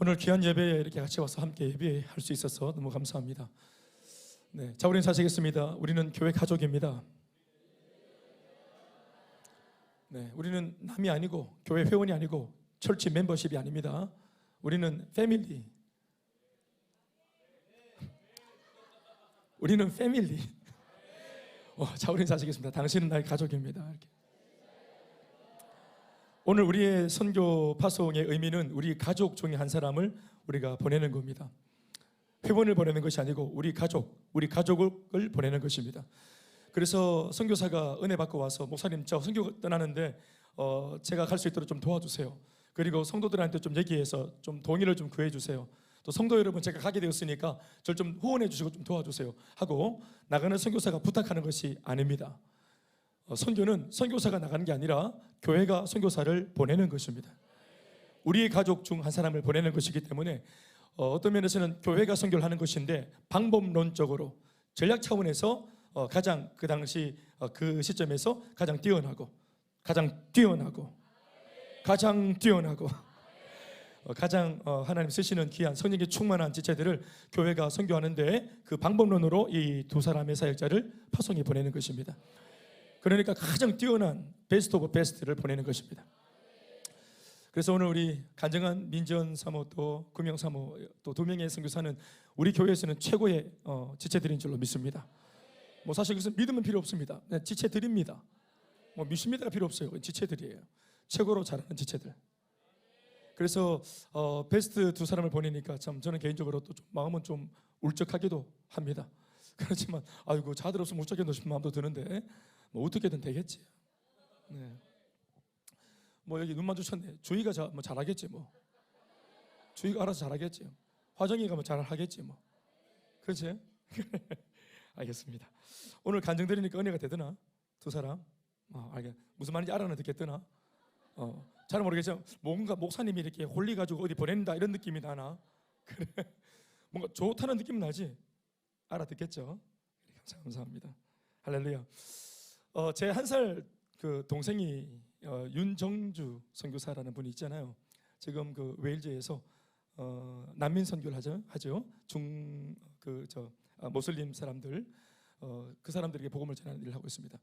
오늘 귀한 예배에 이렇게 같이 와서 함께 예배할 수 있어서 너무 감사합니다. 네, 자, 우리는 사시겠습니다. 우리는 교회 가족입니다. 네, 우리는 남이 아니고 교회 회원이 아니고 철치 멤버십이 아닙니다. 우리는 패밀리. 우리는 패밀리. 자, 우리는 사시겠습니다. 당신은 나의 가족입니다. 이렇게. 오늘 우리의 선교 파송의 의미는 우리 가족 중에 한 사람을 우리가 보내는 겁니다. 회원을 보내는 것이 아니고 우리 가족을 보내는 것입니다. 그래서 선교사가 은혜 받고 와서 목사님 저 선교 떠나는데 제가 갈 수 있도록 좀 도와주세요. 그리고 성도들한테 좀 얘기해서 좀 동의를 좀 구해주세요. 또 성도 여러분, 제가 가게 되었으니까 저를 좀 후원해 주시고 좀 도와주세요 하고 나가는 선교사가 부탁하는 것이 아닙니다. 선교는 선교사가 나가는 게 아니라 교회가 선교사를 보내는 것입니다. 우리의 가족 중 한 사람을 보내는 것이기 때문에 어떤 면에서는 교회가 선교를 하는 것인데 방법론적으로 전략 차원에서 가장 그 당시 그 시점에서 가장 뛰어나고 가장 하나님 쓰시는 귀한 성령에 충만한 지체들을 교회가 선교하는데 그 방법론으로 이 두 사람의 사역자를 파송해 보내는 것입니다. 그러니까 가장 뛰어난 베스트 오브 베스트를 보내는 것입니다. 그래서 오늘 우리 간증한 민지연 사모 또 금영 사모 또 두 명의 선교사는 우리 교회에서는 최고의 지체들인 줄로 믿습니다. 뭐 사실 그것은 믿으면 필요 없습니다. 네, 지체들입니다. 뭐 믿습니다가 필요 없어요. 지체들이에요. 최고로 잘하는 지체들. 그래서 베스트 두 사람을 보내니까 참 저는 개인적으로 또 좀 마음은 좀 울적하기도 합니다. 그렇지만 아이고 자들 없으면 울적해도 싶은 마음도 드는데 뭐 어떻게든 되겠지. 네. 뭐 여기 눈 마주쳤네. 주희가 뭐 잘하겠지 뭐. 주희가 알아서 잘하겠지. 화정이가 뭐 잘하겠지 뭐. 그렇지? 알겠습니다. 오늘 간증 드리니까 은혜가 되더나? 두 사람? 알겠. 무슨 말인지 알아는 듣겠더나? 잘 모르겠지만 뭔가 목사님이 이렇게 홀리가지고 어디 보낸다 이런 느낌이 나나? 그래. 뭔가 좋다는 느낌 나지? 알아듣겠죠? 감사합니다. 할렐루야. 제 한 살 그 동생이 윤정주 선교사라는 분이 있잖아요. 지금 그 웨일즈에서 난민 선교를 하죠. 모슬림 사람들 그 사람들에게 복음을 전하는 일을 하고 있습니다.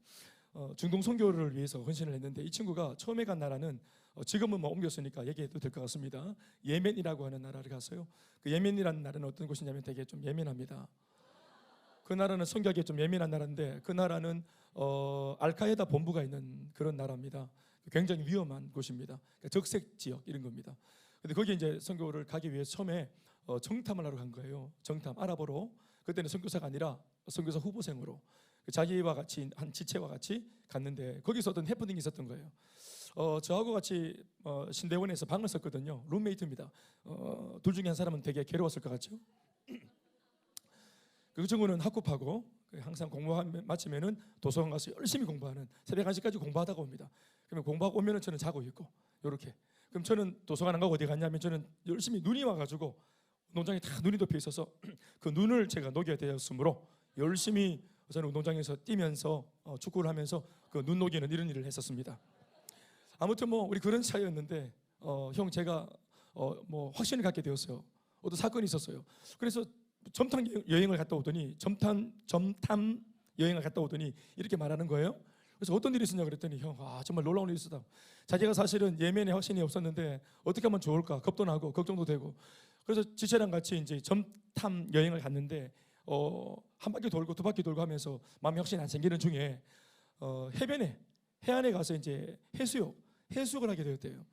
중동 선교를 위해서 헌신을 했는데 이 친구가 처음에 간 나라는 지금은 뭐 옮겼으니까 얘기해도 될 것 같습니다. 예멘이라고 하는 나라를 갔어요. 그 예멘이라는 나라는 어떤 곳이냐면 되게 좀 예민합니다. 그 나라는 성격이 좀 예민한 나라인데 그 나라는 알카에다 본부가 있는 그런 나라입니다. 굉장히 위험한 곳입니다. 그러니까 적색 지역 이런 겁니다. 근데 거기 이제 선교를 가기 위해 처음에 정탐을 하러 간 거예요. 정탐 알아보러. 그때는 선교사가 아니라 선교사 후보생으로 자기와 같이 한 지체와 같이 갔는데 거기서 어떤 해프닝이 있었던 거예요. 저하고 같이 신대원에서 방을 썼거든요. 룸메이트입니다. 둘 중에 한 사람은 되게 괴로웠을 것 같죠. 그 친구는 학급하고 항상 공부 마치면은 도서관 가서 열심히 공부하는 새벽 1시까지 공부하다가 옵니다. 그러면 공부하고 오면은 저는 자고 있고 이렇게. 그럼 저는 도서관 안 가고 어디 갔냐면 저는 열심히 눈이 와가지고 운동장에 다 눈이 덮여 있어서 그 눈을 제가 녹여야 되었으므로 열심히 저는 운동장에서 뛰면서 축구를 하면서 그 눈 녹이는 이런 일을 했었습니다. 아무튼 뭐 우리 그런 사이였는데 형 제가 뭐 확신을 갖게 되었어요. 어떤 사건이 있었어요. 그래서 점탐 여행을 갔다 오더니 이렇게 말하는 거예요. 그래서 어떤 일이 있었냐 그랬더니 형 정말 놀라운 일이 있었다. 자기가 사실은 예멘에 확신이 없었는데 어떻게 하면 좋을까 겁도 나고 걱정도 되고 그래서 지체랑 같이 이제 점탐 여행을 갔는데 한 바퀴 돌고 두 바퀴 돌고 하면서 마음에 확신이 안 생기는 중에 해안에 가서 이제 해수욕을 하게 되었대요.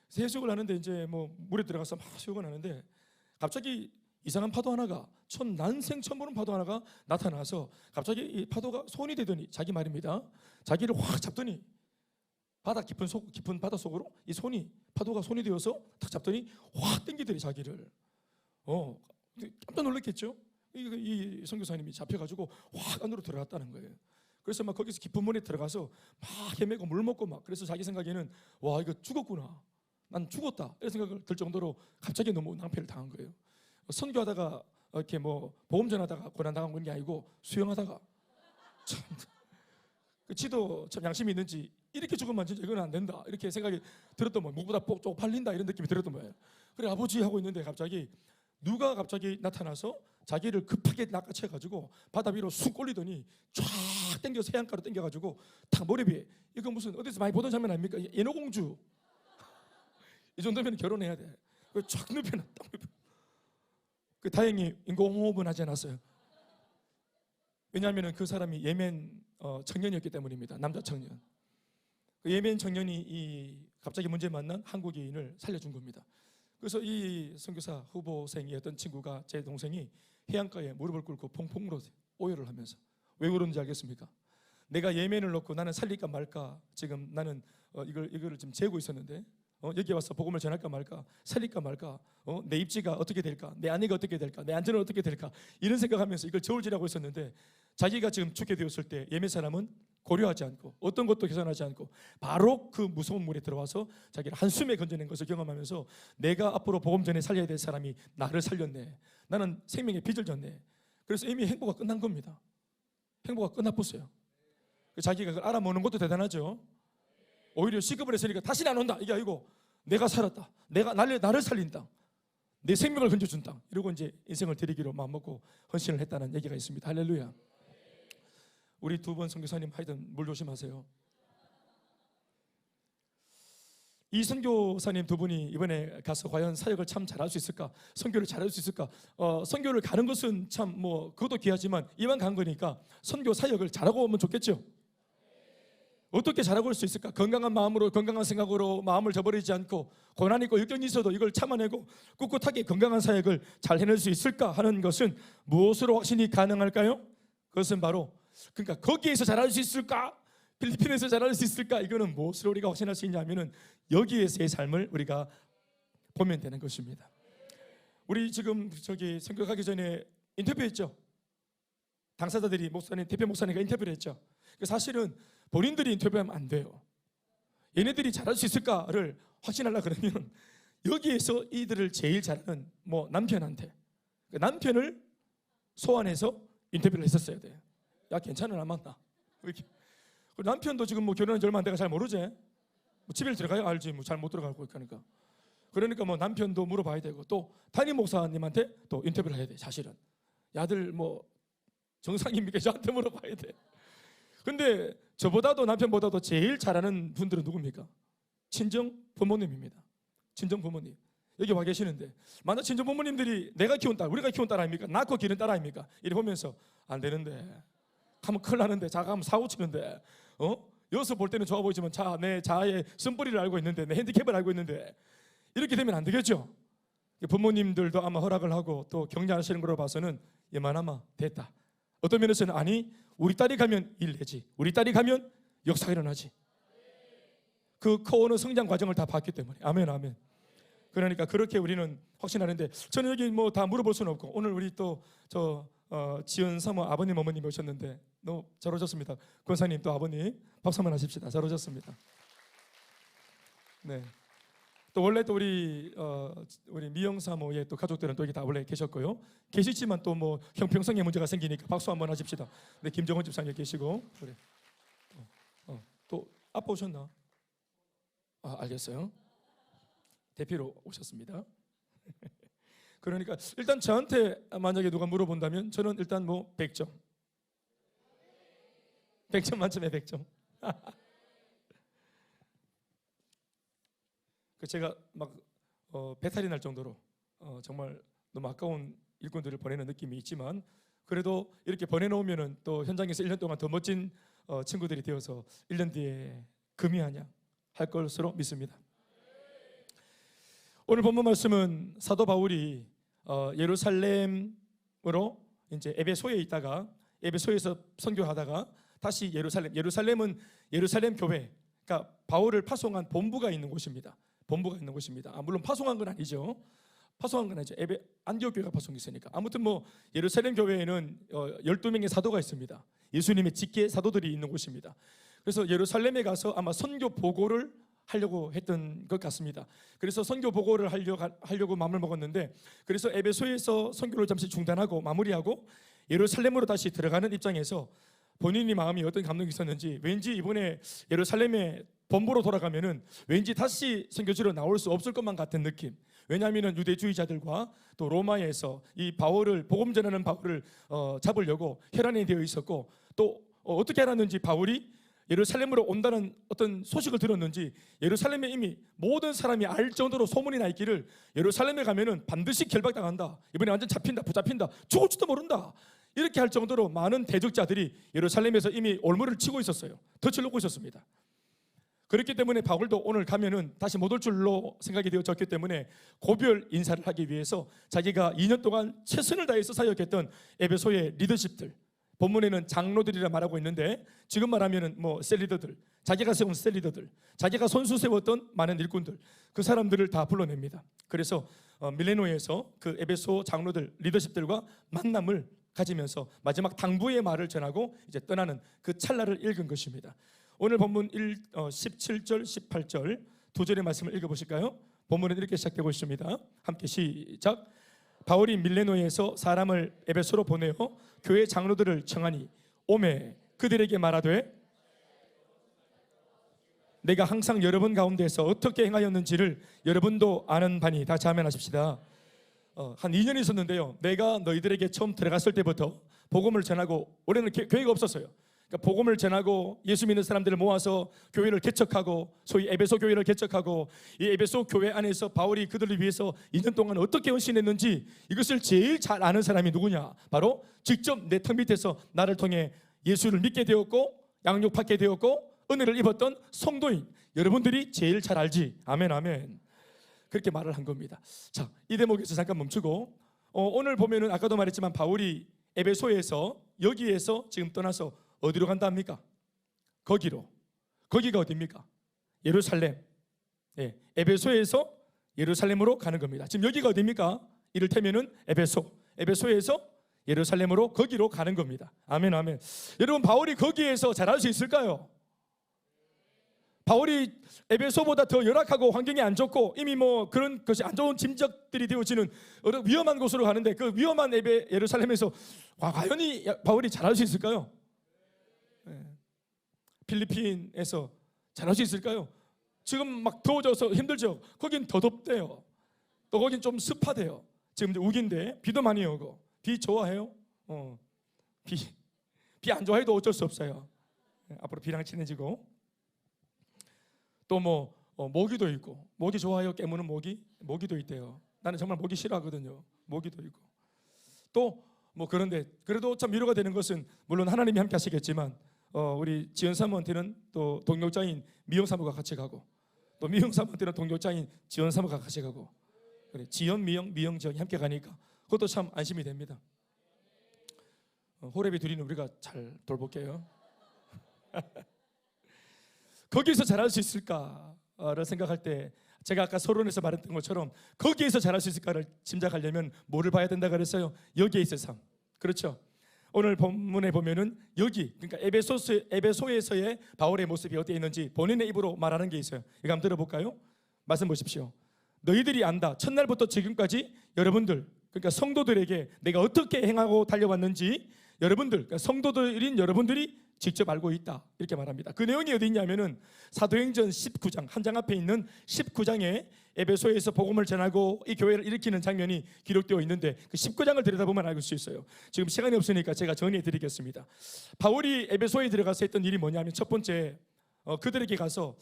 그래서 해수욕을 하는데 이제 뭐 물에 들어가서 막 수욕을 하는데 갑자기 이상한 파도 하나가 난생 처음 보는 파도 하나가 나타나서 갑자기 이 파도가 손이 되더니 자기 말입니다. 자기를 확 잡더니 바다 깊은 바다 속으로 이 파도가 손이 되어서 탁 잡더니 확 당기더니 자기를 깜짝 놀랐겠죠. 이 선교사님이 잡혀가지고 확 안으로 들어갔다는 거예요. 그래서 막 거기서 깊은 물에 들어가서 막 헤매고 물 먹고 막 그래서 자기 생각에는 와 이거 죽었구나 난 죽었다 이런 생각을 들 정도로 갑자기 너무 낭패를 당한 거예요. 선교하다가 이렇게 뭐 보험 전하다가 고난 당한 게 아니고 수영하다가 참 지도 참 양심이 있는지 이렇게 죽으면 진짜 이건 안 된다 이렇게 생각이 들었던 거예요. 목보다 쪽팔린다 이런 느낌이 들었던 거예요. 그래 아버지 하고 있는데 갑자기 누가 갑자기 나타나서 자기를 급하게 낚아채가지고 바다 위로 쑥 올리더니 쫙 당겨서 해안가로 당겨가지고 탁 머리 위에 이거 무슨 어디서 많이 보던 장면 아닙니까? 예노공주 이 정도면 결혼해야 돼. 쫙 눕혀놔. 그 다행히 인공호흡은 하지 않았어요. 왜냐하면 그 사람이 예멘 청년이었기 때문입니다. 남자 청년. 그 예멘 청년이 이 갑자기 문제 만난 한국인을 살려준 겁니다. 그래서 이 선교사 후보생이었던 친구가 제 동생이 해안가에 무릎을 꿇고 펑펑 울었어요. 오열을 하면서. 왜 그런지 알겠습니까? 내가 예멘을 놓고 나는 살릴까 말까 지금 나는 이거를 지금 재고 있었는데 여기 와서 복음을 전할까 말까 살릴까 말까 내 입지가 어떻게 될까 내 아내가 어떻게 될까 내 안전은 어떻게 될까 이런 생각하면서 이걸 저울질하고 있었는데 자기가 지금 죽게 되었을 때 예멘 사람은 고려하지 않고 어떤 것도 계산하지 않고 바로 그 무서운 물에 들어와서 자기를 한숨에 건져낸 것을 경험하면서 내가 앞으로 복음 전에 살려야 될 사람이 나를 살렸네. 나는 생명의 빚을 졌네. 그래서 이미 행보가 끝난 겁니다. 행보가 끝나버렸어요. 자기가 그걸 알아먹는 것도 대단하죠. 오히려 시급을 했으니까 다시는 안 온다 이게 아니고 내가 살았다. 내가 나를 살린다. 내 생명을 건져준다. 이러고 이제 인생을 드리기로 마음먹고 헌신을 했다는 얘기가 있습니다. 할렐루야. 우리 두 번 선교사님 하여튼 물 조심하세요. 이 선교사님 두 분이 이번에 가서 과연 사역을 참 잘할 수 있을까? 선교를 잘할 수 있을까? 선교를 가는 것은 참 뭐 그것도 귀하지만 이왕 간 거니까 선교 사역을 잘하고 오면 좋겠죠. 어떻게 잘하고 올 수 있을까? 건강한 마음으로 건강한 생각으로 마음을 저버리지 않고 고난 있고 역경이 있어도 이걸 참아내고 꿋꿋하게 건강한 사역을 잘 해낼 수 있을까 하는 것은 무엇으로 확신이 가능할까요? 그것은 바로 그러니까 거기에서 잘할 수 있을까? 필리핀에서 잘할 수 있을까? 이거는 무엇으로 우리가 확신할 수 있냐면은 여기에서의 삶을 우리가 보면 되는 것입니다. 우리 지금 저기 선교 가기 전에 인터뷰했죠. 당사자들이 목사님, 대표 목사님과 인터뷰를 했죠. 사실은 본인들이 인터뷰하면 안 돼요. 얘네들이 잘할 수 있을까를 확신하려고 그러면 여기에서 이들을 제일 잘하는 뭐 남편한테 그 남편을 소환해서 인터뷰를 했었어야 돼요. 야 괜찮아 안 맞나? 이렇게. 남편도 지금 뭐 결혼한 지 얼마 안 돼가 잘 모르지. 뭐 집에 들어가야 알지 뭐 잘 못 들어가고 그러니까. 그러니까 뭐 남편도 물어봐야 되고 또 담임 목사님한테 또 인터뷰를 해야 돼. 사실은 야들 뭐 정상입니까? 저한테 물어봐야 돼. 근데 저보다도 남편보다도 제일 잘하는 분들은 누굽니까? 친정 부모님입니다. 친정 부모님. 여기 와 계시는데 만약 친정 부모님들이 내가 키운 딸, 우리가 키운 딸 아닙니까? 낳고 기른 딸 아닙니까? 이래 보면서 안 되는데 하면 큰일 나는데 자가 하면 사고 치는데 여기서 볼 때는 좋아 보이지만 내 자아의 쓴뿌리를 알고 있는데 내 핸디캡을 알고 있는데 이렇게 되면 안 되겠죠. 부모님들도 아마 허락을 하고 또 격려하시는 걸로 봐서는 이만하면 됐다. 어떤 면에서는 아니 우리 딸이 가면 일내지 우리 딸이 가면 역사가 일어나지. 그 커오는 성장 과정을 다 봤기 때문에 아멘 아멘. 그러니까 그렇게 우리는 확신하는데 저는 여기 뭐 다 물어볼 수는 없고 오늘 우리 또 지연 사모 아버님 어머님 오셨는데 너무 잘 오셨습니다. 권사님 또 아버님 박수 한번 하십시다. 잘 오셨습니다. 네. 또 원래 또 우리 미영 사모의 또 가족들은 또 여기 다 원래 계셨고요. 계시지만 또 뭐 형평성의 문제가 생기니까 박수 한번 하십시다. 네, 김정원 집사님 계시고 그래. 또 아빠 오셨나? 알겠어요. 대표로 오셨습니다. 그러니까 일단 저한테 만약에 누가 물어본다면 저는 일단 뭐 100점. 100점 만점에 100점. 제가 막 배탈이 날 정도로 정말 너무 아까운 일꾼들을 보내는 느낌이 있지만 그래도 이렇게 보내놓으면 또 현장에서 1년 동안 더 멋진 친구들이 되어서 1년 뒤에 금이 하냐 할 것으로 믿습니다. 오늘 본문 말씀은 사도 바울이 예루살렘으로 이제 에베소에 있다가 에베소에서 선교하다가 다시 예루살렘은 예루살렘 교회, 그러니까 바울을 파송한 본부가 있는 곳입니다. 본부가 있는 곳입니다. 물론 파송한 건 아니죠. 파송한 건 아니죠. 안디옥 교회가 파송했으니까. 아무튼 뭐 예루살렘 교회에는 12명의 사도가 있습니다. 예수님의 직계 사도들이 있는 곳입니다. 그래서 예루살렘에 가서 아마 선교 보고를 하려고 했던 것 같습니다. 그래서 선교 보고를 하려고 마음을 먹었는데, 그래서 에베소에서 선교를 잠시 중단하고 마무리하고 예루살렘으로 다시 들어가는 입장에서 본인이 마음이 어떤 감동이 있었는지, 왠지 이번에 예루살렘에 본부로 돌아가면은 왠지 다시 선교지로 나올 수 없을 것만 같은 느낌. 왜냐하면 유대주의자들과 또 로마에서 이 바울을, 복음 전하는 바울을 잡으려고 혈안이 되어 있었고, 또 어떻게 알았는지 바울이 예루살렘으로 온다는 어떤 소식을 들었는지 예루살렘에 이미 모든 사람이 알 정도로 소문이 나 있기를, 예루살렘에 가면은 반드시 결박당한다, 이번에 완전 잡힌다, 붙잡힌다, 죽을지도 모른다, 이렇게 할 정도로 많은 대적자들이 예루살렘에서 이미 올무를 치고 있었어요. 덫을 놓고 있었습니다. 그렇기 때문에 바울도 오늘 가면은 다시 못 올 줄로 생각이 되어졌기 때문에 고별 인사를 하기 위해서 자기가 2년 동안 최선을 다해서 사역했던 에베소의 리더십들, 본문에는 장로들이라 말하고 있는데 지금 말하면은 뭐 셀리더들, 자기가 세운 셀리더들, 자기가 손수 세웠던 많은 일꾼들, 그 사람들을 다 불러냅니다. 그래서 밀레노에서 그 에베소 장로들, 리더십들과 만남을 가지면서 마지막 당부의 말을 전하고 이제 떠나는 그 찰나를 읽은 것입니다. 오늘 본문 17절, 18절 두 절의 말씀을 읽어보실까요? 본문은 이렇게 시작되고 있습니다. 함께 시작. 바울이 밀레노에서 사람을 에베소로 보내어 교회 장로들을 청하니 오매 그들에게 말하되 내가 항상 여러분 가운데서 어떻게 행하였는지를 여러분도 아는 바니. 다 같이 아멘하십시다. 한 2년이 있었는데요, 내가 너희들에게 처음 들어갔을 때부터 복음을 전하고, 올해는 교회가 없었어요. 그러니까 복음을 전하고 예수 믿는 사람들을 모아서 교회를 개척하고, 소위 에베소 교회를 개척하고, 이 에베소 교회 안에서 바울이 그들을 위해서 2년 동안 어떻게 헌신했는지 이것을 제일 잘 아는 사람이 누구냐? 바로 직접 내 턱 밑에서 나를 통해 예수를 믿게 되었고 양육받게 되었고 은혜를 입었던 성도인 여러분들이 제일 잘 알지. 아멘 아멘. 그렇게 말을 한 겁니다. 자, 이 대목에서 잠깐 멈추고, 오늘 보면은 아까도 말했지만 바울이 에베소에서, 여기에서 지금 떠나서 어디로 간답니까? 거기로. 거기가 어디입니까? 예루살렘. 예, 에베소에서 예루살렘으로 가는 겁니다. 지금 여기가 어디입니까? 이를테면은 에베소. 에베소에서 예루살렘으로, 거기로 가는 겁니다. 아멘 아멘. 여러분, 바울이 거기에서 잘할 수 있을까요? 바울이 에베소보다 더 열악하고 환경이 안 좋고 이미 뭐 그런 것이 안 좋은 짐작들이 되어지는 위험한 곳으로 가는데, 그 위험한 예루살렘에서 과연 바울이 잘할 수 있을까요? 필리핀에서 잘할 수 있을까요? 지금 막 더워져서 힘들죠. 거긴 더 덥대요. 또 거긴 좀 습하대요. 지금 이제 우기인데 비도 많이 오고. 비 좋아해요? 비 안 좋아해도 어쩔 수 없어요. 앞으로 비랑 친해지고. 또 뭐 모기도 있고. 모기 좋아해요? 깨무는 모기? 모기도 있대요. 나는 정말 모기 싫어하거든요. 모기도 있고. 또 뭐 그런데 그래도 참 위로가 되는 것은, 물론 하나님이 함께 하시겠지만 우리 지연 사모한테는 또 동역자인 미영 사모가 같이 가고, 또 미영 사모한테는 동역자인 지연 사모가 같이 가고, 그래, 지연, 미영, 지연이 함께 가니까 그것도 참 안심이 됩니다. 호랩이 둘이는 우리가 잘 돌볼게요. 거기에서 잘할 수 있을까를 생각할 때, 제가 아까 서론에서 말했던 것처럼 거기에서 잘할 수 있을까를 짐작하려면 뭐를 봐야 된다 그랬어요? 여기에 있을 삶. 그렇죠? 오늘 본문에 보면은 여기, 그러니까 에베소에서의 바울의 모습이 어디에 있는지 본인의 입으로 말하는 게 있어요. 이거 한번 들어볼까요? 말씀 보십시오. 너희들이 안다. 첫날부터 지금까지 여러분들, 그러니까 성도들에게 내가 어떻게 행하고 달려왔는지 여러분들, 그러니까 성도들인 여러분들이 직접 알고 있다, 이렇게 말합니다. 그 내용이 어디 있냐면은 사도행전 19장, 한 장 앞에 있는 19장에 에베소에서 복음을 전하고 이 교회를 일으키는 장면이 기록되어 있는데, 그 19장을 들여다보면 알 수 있어요. 지금 시간이 없으니까 제가 정리해 드리겠습니다. 바울이 에베소에 들어가서 했던 일이 뭐냐면, 첫 번째 그들에게 가서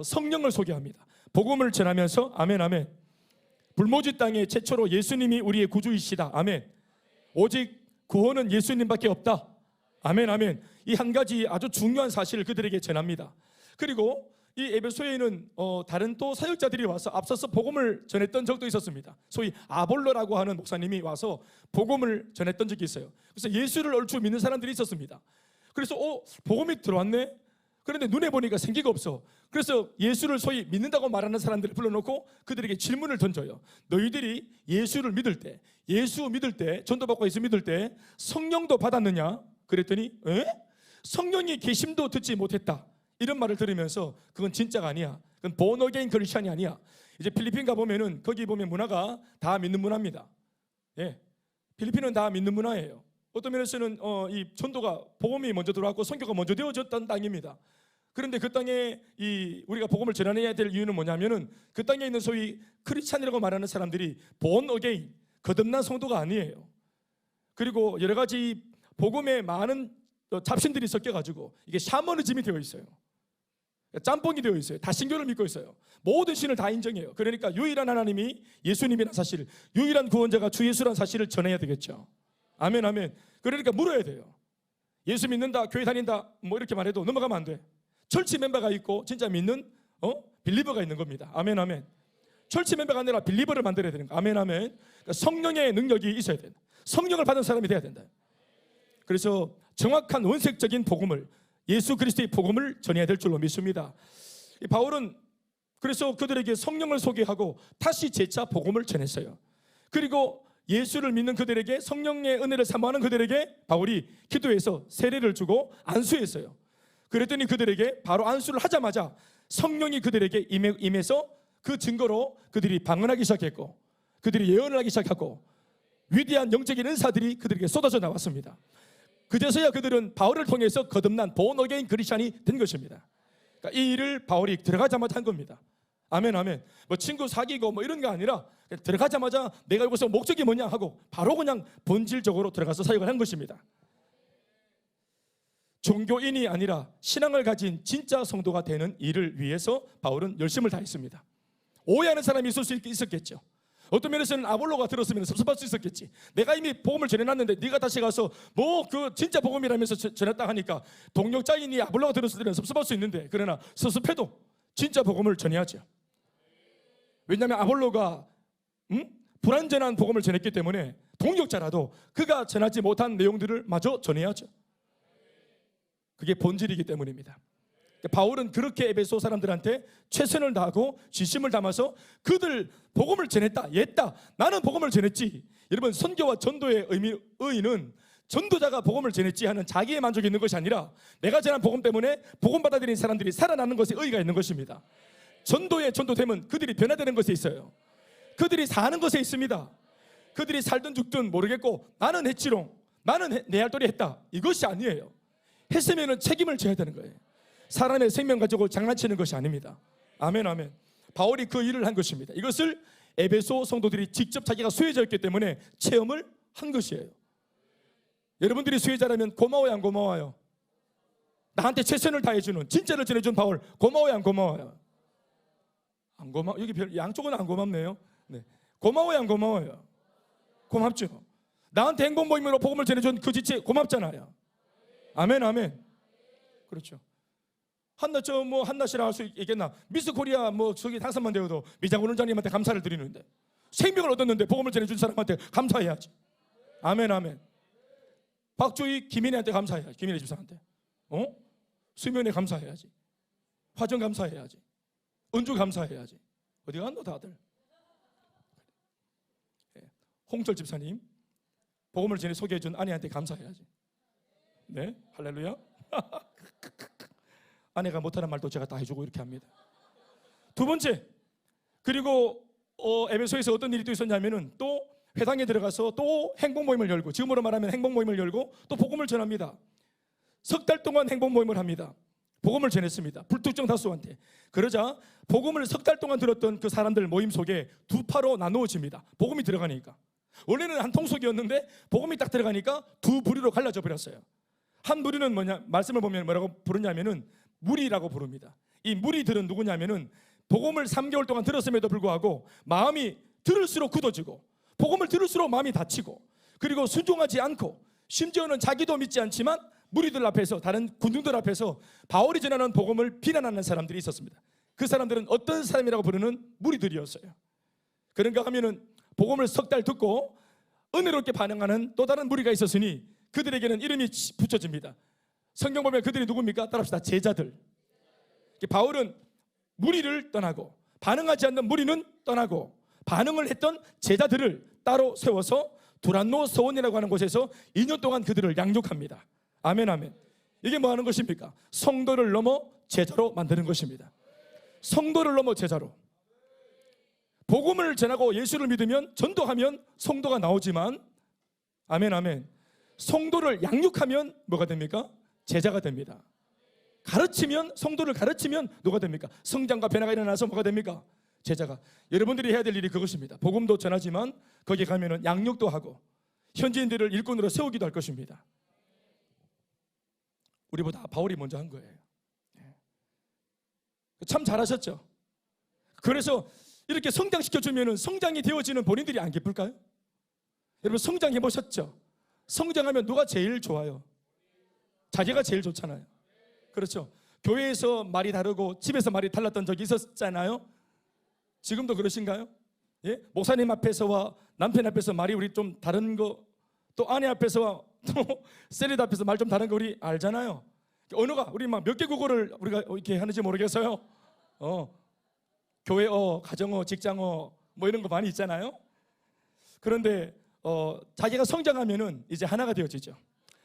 성령을 소개합니다. 복음을 전하면서 아멘 아멘, 불모지 땅에 최초로 예수님이 우리의 구주이시다, 아멘, 오직 구원은 예수님밖에 없다, 아멘 아멘. 이 한 가지 아주 중요한 사실을 그들에게 전합니다. 그리고 이 에베소에는 다른 또 사역자들이 와서 앞서서 복음을 전했던 적도 있었습니다. 소위 아볼로라고 하는 목사님이 와서 복음을 전했던 적이 있어요. 그래서 예수를 얼추 믿는 사람들이 있었습니다. 그래서 복음이 들어왔네? 그런데 눈에 보니까 생기가 없어. 그래서 예수를 소위 믿는다고 말하는 사람들을 불러놓고 그들에게 질문을 던져요. 너희들이 예수를 믿을 때, 예수 믿을 때, 전도받고 예수 믿을 때 성령도 받았느냐? 그랬더니 성령이 계심도 듣지 못했다, 이런 말을 들으면서 그건 진짜가 아니야, 그건 born again 크리스천이 아니야. 이제 필리핀 가보면은 거기 보면 문화가 다 믿는 문화입니다. 예, 필리핀은 다 믿는 문화예요. 어떤 면에서는 이 전도가 복음이 먼저 들어왔고 선교가 먼저 되어졌던 땅입니다. 그런데 그 땅에 우리가 복음을 전해야 될 이유는 뭐냐면은 그 땅에 있는 소위 크리스찬이라고 말하는 사람들이 born again, 거듭난 성도가 아니에요. 그리고 여러 가지 복음에 많은 잡신들이 섞여가지고 이게 샤머니즘이 되어 있어요. 짬뽕이 되어 있어요. 다 신교를 믿고 있어요. 모든 신을 다 인정해요. 그러니까 유일한 하나님이 예수님이라는 사실, 유일한 구원자가 주 예수라는 사실을 전해야 되겠죠. 아멘, 아멘. 그러니까 물어야 돼요. 예수 믿는다, 교회 다닌다, 뭐 이렇게 말해도 넘어가면 안 돼. 철치 멤버가 있고 진짜 믿는 빌리버가 있는 겁니다. 아멘, 아멘. 철치 멤버가 아니라 빌리버를 만들어야 되는 거. 아멘, 아멘. 그러니까 성령의 능력이 있어야 된다. 성령을 받은 사람이 돼야 된다. 그래서 정확한 원색적인 복음을, 예수 그리스도의 복음을 전해야 될 줄로 믿습니다. 바울은 그래서 그들에게 성령을 소개하고 다시 재차 복음을 전했어요. 그리고 예수를 믿는 그들에게, 성령의 은혜를 사모하는 그들에게 바울이 기도해서 세례를 주고 안수했어요. 그랬더니 그들에게 바로 안수를 하자마자 성령이 그들에게 임해서 그 증거로 그들이 방언하기 시작했고, 그들이 예언을 하기 시작하고, 위대한 영적인 은사들이 그들에게 쏟아져 나왔습니다. 그제서야 그들은 바울을 통해서 거듭난 born again 크리스찬이 된 것입니다. 그러니까 이 일을 바울이 들어가자마자 한 겁니다. 아멘, 아멘. 뭐 친구 사귀고 뭐 이런 게 아니라 들어가자마자 내가 여기서 목적이 뭐냐 하고 바로 그냥 본질적으로 들어가서 사역을 한 것입니다. 종교인이 아니라 신앙을 가진 진짜 성도가 되는 일을 위해서 바울은 열심을 다했습니다. 오해하는 사람이 있었겠죠. 어떤 면에서는 아볼로가 들었으면 섭섭할 수 있었겠지. 내가 이미 복음을 전해놨는데 네가 다시 가서 뭐 그 진짜 복음이라면서 전했다 하니까 동력자인이 아볼로가 들었을 때는 섭섭할 수 있는데, 그러나 섭섭해도 진짜 복음을 전해야죠. 왜냐하면 아볼로가 불완전한 복음을 전했기 때문에 동력자라도 그가 전하지 못한 내용들을 마저 전해야죠. 그게 본질이기 때문입니다. 바울은 그렇게 에베소 사람들한테 최선을 다하고 진심을 담아서 그들 복음을 전했다, 옛다, 나는 복음을 전했지. 여러분, 선교와 전도의 의의는 전도자가 복음을 전했지 하는 자기의 만족이 있는 것이 아니라 내가 전한 복음 때문에 복음 받아들인 사람들이 살아나는 것에 의의가 있는 것입니다. 전도의 전도됨은 그들이 변화되는 것에 있어요. 그들이 사는 것에 있습니다. 그들이 살든 죽든 모르겠고 나는 했지롱, 나는 내 할 도리 했다, 이것이 아니에요. 했으면 책임을 져야 되는 거예요. 사람의 생명 가지고 장난치는 것이 아닙니다. 아멘, 아멘. 바울이 그 일을 한 것입니다. 이것을 에베소 성도들이 직접 자기가 수혜자였기 때문에 체험을 한 것이에요. 여러분들이 수혜자라면 고마워요, 안 고마워요? 나한테 최선을 다해주는, 진짜를 전해준 바울 고마워요, 안 고마워요? 안 고마워. 여기 양쪽은 안 고맙네요. 네. 고마워요, 안 고마워요? 고맙죠. 나한테 행복 모임으로 복음을 전해준 그 지체 고맙잖아요. 아멘, 아멘. 그렇죠. 한나 씨라 할 수 있겠나? 미스 코리아 뭐 저기 당선만 되어도 미장원 원장님한테 감사를 드리는데, 생명을 얻었는데 복음을 전해준 사람한테 감사해야지. 아멘, 아멘. 박주희 김인혜한테 감사해야지. 김인혜 집사한테. 수면에 감사해야지. 화정 감사해야지. 은주 감사해야지. 어디 갔노 다들? 홍철 집사님 복음을 전해 소개해준 아내한테 감사해야지. 네, 할렐루야. 아내가 못하는 말도 제가 다 해주고 이렇게 합니다. 두 번째, 그리고 에베소에서 어떤 일이 또 있었냐면은 또 회당에 들어가서 또 행복 모임을 열고, 지금으로 말하면 행복 모임을 열고 또 복음을 전합니다. 석 달 동안 행복 모임을 합니다. 복음을 전했습니다. 불특정 다수한테. 그러자 복음을 석 달 동안 들었던 그 사람들 모임 속에 두 파로 나누어집니다. 복음이 들어가니까. 원래는 한 통속이었는데 복음이 딱 들어가니까 두 부류로 갈라져 버렸어요. 한 무리는 뭐냐, 말씀을 보면 뭐라고 부르냐면은 무리라고 부릅니다. 이 무리들은 누구냐면은 복음을 3개월 동안 들었음에도 불구하고 마음이 들을수록 굳어지고, 복음을 들을수록 마음이 다치고, 그리고 순종하지 않고, 심지어는 자기도 믿지 않지만 무리들 앞에서, 다른 군중들 앞에서 바울이 전하는 복음을 비난하는 사람들이 있었습니다. 그 사람들은 어떤 사람이라고 부르는 무리들이었어요. 그런가 하면은 복음을 석 달 듣고 은혜롭게 반응하는 또 다른 무리가 있었으니 그들에게는 이름이 붙여집니다. 성경 보면 그들이 누굽니까? 따라합시다. 제자들. 바울은 무리를 떠나고, 반응하지 않는 무리는 떠나고, 반응을 했던 제자들을 따로 세워서 두란노 서원이라고 하는 곳에서 2년 동안 그들을 양육합니다. 아멘, 아멘. 이게 뭐 하는 것입니까? 성도를 넘어 제자로 만드는 것입니다. 성도를 넘어 제자로. 복음을 전하고 예수를 믿으면 전도하면 성도가 나오지만, 아멘 아멘, 성도를 양육하면 뭐가 됩니까? 제자가 됩니다. 가르치면, 성도를 가르치면 누가 됩니까? 성장과 변화가 일어나서 뭐가 됩니까? 제자가. 여러분들이 해야 될 일이 그것입니다. 복음도 전하지만 거기 가면은 양육도 하고 현지인들을 일꾼으로 세우기도 할 것입니다. 우리보다 바울이 먼저 한 거예요. 참 잘하셨죠. 그래서 이렇게 성장시켜주면 성장이 되어지는 본인들이 안 기쁠까요? 여러분 성장해 보셨죠? 성장하면 누가 제일 좋아요? 자기가 제일 좋잖아요. 그렇죠? 교회에서 말이 다르고 집에서 말이 달랐던 적이 있었잖아요. 지금도 그러신가요? 예? 목사님 앞에서와 남편 앞에서 말이 우리 좀 다른 거, 또 아내 앞에서와 또 세리드 앞에서 말 좀 다른 거 우리 알잖아요. 언어가 우리 막 몇 개 국어를 우리가 이렇게 하는지 모르겠어요. 교회어, 가정어, 직장어 뭐 이런 거 많이 있잖아요. 그런데 자기가 성장하면은 이제 하나가 되어지죠.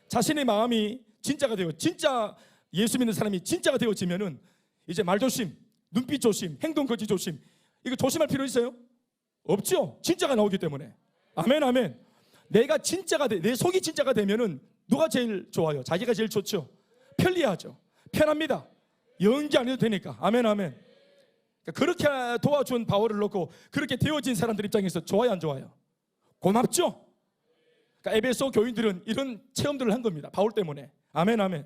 자신의 마음이 진짜가 되어, 진짜 예수 믿는 사람이 진짜가 되어지면은 이제 말 조심, 눈빛 조심, 행동 거지 조심, 이거 조심할 필요 있어요? 없죠. 진짜가 나오기 때문에. 아멘 아멘. 내가 진짜가 내 속이 진짜가 되면은 누가 제일 좋아요? 자기가 제일 좋죠. 편리하죠. 편합니다. 연기 안 해도 되니까. 아멘 아멘. 그렇게 도와준 바울을 놓고 그렇게 되어진 사람들 입장에서 좋아요 안 좋아요? 고맙죠. 그러니까 에베소 교인들은 이런 체험들을 한 겁니다. 바울 때문에. 아멘 아멘.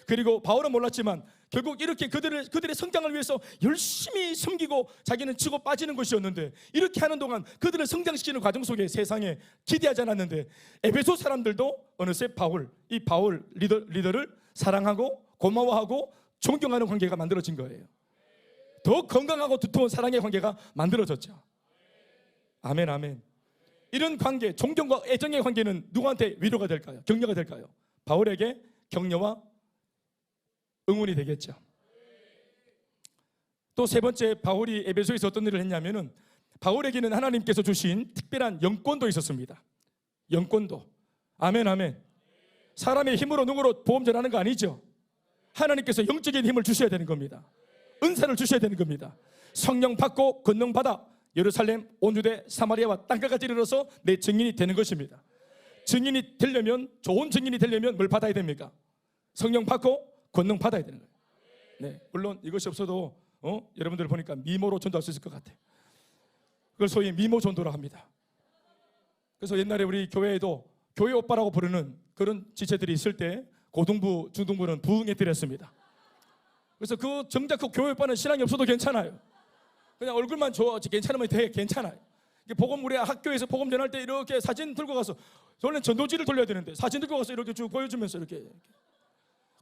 그리고 바울은 몰랐지만 결국 이렇게 그들의 성장을 위해서 열심히 섬기고 자기는 치고 빠지는 것이었는데, 이렇게 하는 동안 그들을 성장시키는 과정 속에 세상에 기대하지 않았는데 에베소 사람들도 어느새 이 바울 리더를 사랑하고 고마워하고 존경하는 관계가 만들어진 거예요. 더 건강하고 두터운 사랑의 관계가 만들어졌죠. 아멘 아멘. 이런 관계, 존경과 애정의 관계는 누구한테 위로가 될까요? 격려가 될까요? 바울에게 격려와 응원이 되겠죠. 또 세 번째, 바울이 에베소에서 어떤 일을 했냐면은 바울에게는 하나님께서 주신 특별한 영권도 있었습니다. 영권도. 아멘 아멘. 사람의 힘으로 능으로 보험 전하는 거 아니죠. 하나님께서 영적인 힘을 주셔야 되는 겁니다. 은사를 주셔야 되는 겁니다. 성령 받고 권능 받아 예루살렘, 온 유대, 사마리아와 땅끝까지 이르러서 내 증인이 되는 것입니다. 증인이 되려면, 좋은 증인이 되려면 뭘 받아야 됩니까? 성령 받고 권능 받아야 되는 거예요. 네, 물론 이것이 없어도 여러분들 보니까 미모로 전도할 수 있을 것 같아요. 그걸 소위 미모 전도라 합니다. 그래서 옛날에 우리 교회에도 교회 오빠라고 부르는 그런 지체들이 있을 때 고등부, 중등부는 부응해 드렸습니다. 그래서 정작 그 교회 오빠는 신앙이 없어도 괜찮아요. 그냥 얼굴만 좋아지 괜찮으면 돼. 괜찮아요. 복음, 우리 학교에서 복음 전할 때 이렇게 사진 들고 가서, 원래는 전도지를 돌려야 되는데 사진 들고 가서 이렇게 쭉 보여주면서 이렇게.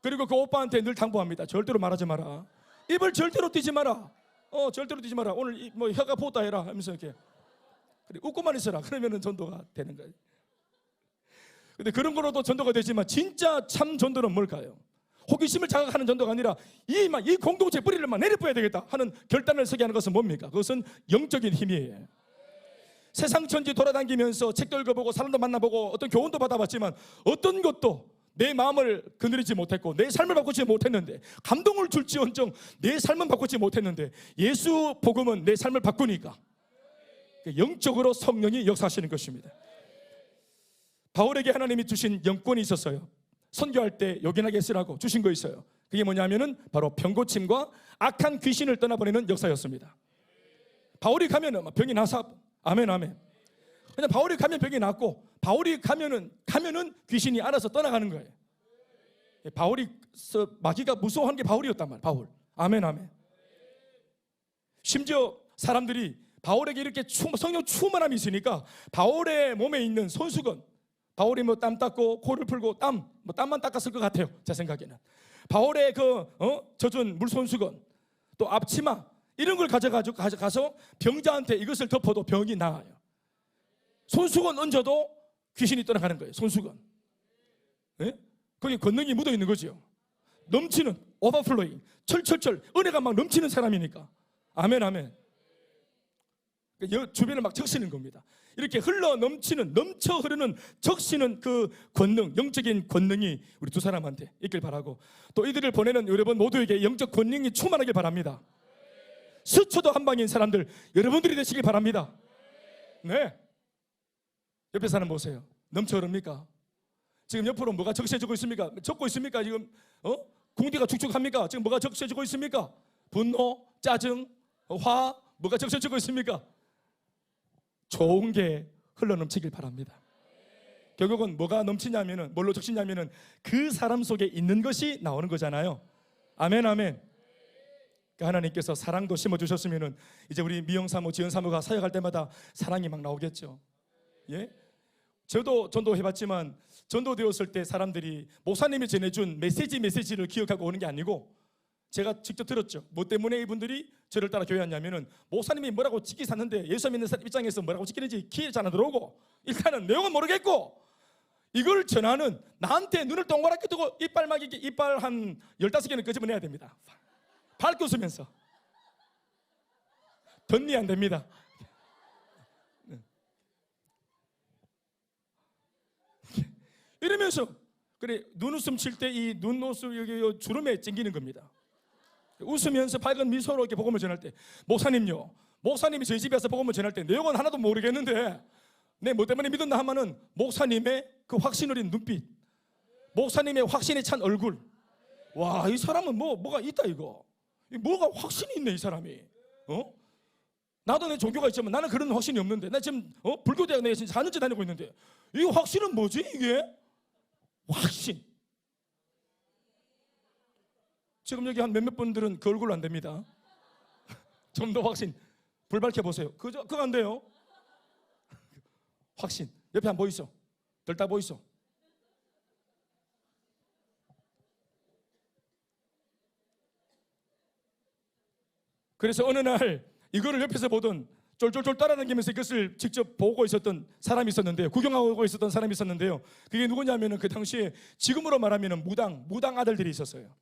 그리고 그 오빠한테 늘 당부합니다. 절대로 말하지 마라. 입을 절대로 띄지 마라. 절대로 띄지 마라. 오늘 뭐 혀가 보다 해라 하면서 이렇게. 그래, 웃고만 있어라. 그러면은 전도가 되는 거예요. 근데 그런 거로도 전도가 되지만 진짜 참 전도는 뭘까요? 호기심을 자극하는 전도가 아니라 이 공동체 뿌리를 막 내려뿌려야 되겠다 하는 결단을 서게 하는 것은 뭡니까? 그것은 영적인 힘이에요. 세상 천지 돌아다니면서 책도 읽어보고 사람도 만나보고 어떤 교훈도 받아봤지만 어떤 것도 내 마음을 거느리지 못했고 내 삶을 바꾸지 못했는데, 감동을 줄지언정 내 삶은 바꾸지 못했는데 예수 복음은 내 삶을 바꾸니까 영적으로 성령이 역사하시는 것입니다. 바울에게 하나님이 주신 영권이 있었어요. 선교할 때 요긴하게 쓰라고 주신 거 있어요. 그게 뭐냐면은 바로 병고침과 악한 귀신을 떠나보내는 역사였습니다. 바울이 가면은 병이 나서, 아멘 아멘. 그냥 바울이 가면 병이 낫고, 바울이 가면은 귀신이 알아서 떠나가는 거예요. 바울이 마귀가 무서워하는 게 바울이었단 말이에요. 바울. 아멘 아멘. 심지어 사람들이 바울에게 이렇게 성령 충만함이 있으니까 바울의 몸에 있는 손수건, 바울이 뭐 땀 닦고 코를 풀고 땀만 닦았을 것 같아요. 제 생각에는 바울의 젖은 물손수건, 또 앞치마 이런 걸 가져가서 병자한테 이것을 덮어도 병이 나아요. 손수건 얹어도 귀신이 떠나가는 거예요. 손수건. 네? 거기 권능이 묻어 있는 거죠. 넘치는 오버플로잉, 철철철 은혜가 막 넘치는 사람이니까. 아멘 아멘. 주변을 막 적시는 겁니다. 이렇게 넘쳐 흐르는 적시는 그 권능, 영적인 권능이 우리 두 사람한테 있길 바라고, 또 이들을 보내는 여러분 모두에게 영적 권능이 충만하길 바랍니다. 스쳐도 한 방인 사람들 여러분들이 되시길 바랍니다. 네. 옆에 사람 보세요. 넘쳐 흐릅니까? 지금 옆으로 뭐가 적셔지고 있습니까? 적고 있습니까? 지금 궁디가 축축합니까? 지금 뭐가 적셔지고 있습니까? 분노, 짜증, 화, 뭐가 적셔지고 있습니까? 좋은 게 흘러넘치길 바랍니다. 결국은 뭐가 넘치냐면은, 뭘로 적시냐면은 그 사람 속에 있는 것이 나오는 거잖아요. 아멘, 아멘. 하나님께서 사랑도 심어주셨으면은 이제 우리 미영사모, 지연사모가 사역할 때마다 사랑이 막 나오겠죠. 예? 저도 전도해봤지만 전도되었을 때 사람들이 목사님이 전해준 메시지를 기억하고 오는 게 아니고, 제가 직접 들었죠. 뭐 때문에 이분들이 저를 따라 교회 왔냐면은 목사님이 뭐라고 지키 샀는데 예수 믿는 사람 입장에서 뭐라고 지키는지 기회 잘 안 들어오고, 일단은 내용은 모르겠고, 이걸 전하는 나한테 눈을 동그랗게 뜨고 이빨 한 15개는 끄집어내야 됩니다. 밝게 웃으면서. 덧니 안 됩니다. 이러면서 그래, 눈웃음 칠 때 이 눈웃음 여기 주름에 찡기는 겁니다. 웃으면서 밝은 미소로 이렇게 복음을 전할 때, 목사님요, 목사님이 저희 집에 와서 복음을 전할 때 내용은 하나도 모르겠는데 내 뭐 때문에 믿었나 하면은 목사님의 그 확신 어린 눈빛, 목사님의 확신에 찬 얼굴, 와, 이 사람은 뭐가 있다 이거. 뭐가 확신이 있네 이 사람이. 나도 내 종교가 있지만 나는 그런 확신이 없는데, 나 지금 불교대학 내에 4년째 다니고 있는데 이 확신은 뭐지 이게? 확신. 지금 여기 한 몇몇 분들은 그 얼굴로 안 됩니다. 좀 더 확신. 불 밝혀보세요. 그거 안 돼요. 확신. 옆에 한 보이소. 들다 보이소. 그래서 어느 날 이거를 옆에서 보던, 쫄쫄쫄 따라다니면서 이것을 직접 보고 있었던 사람이 있었는데요. 구경하고 있었던 사람이 있었는데요. 그게 누구냐면은 그 당시에 지금으로 말하면은 무당 아들들이 있었어요.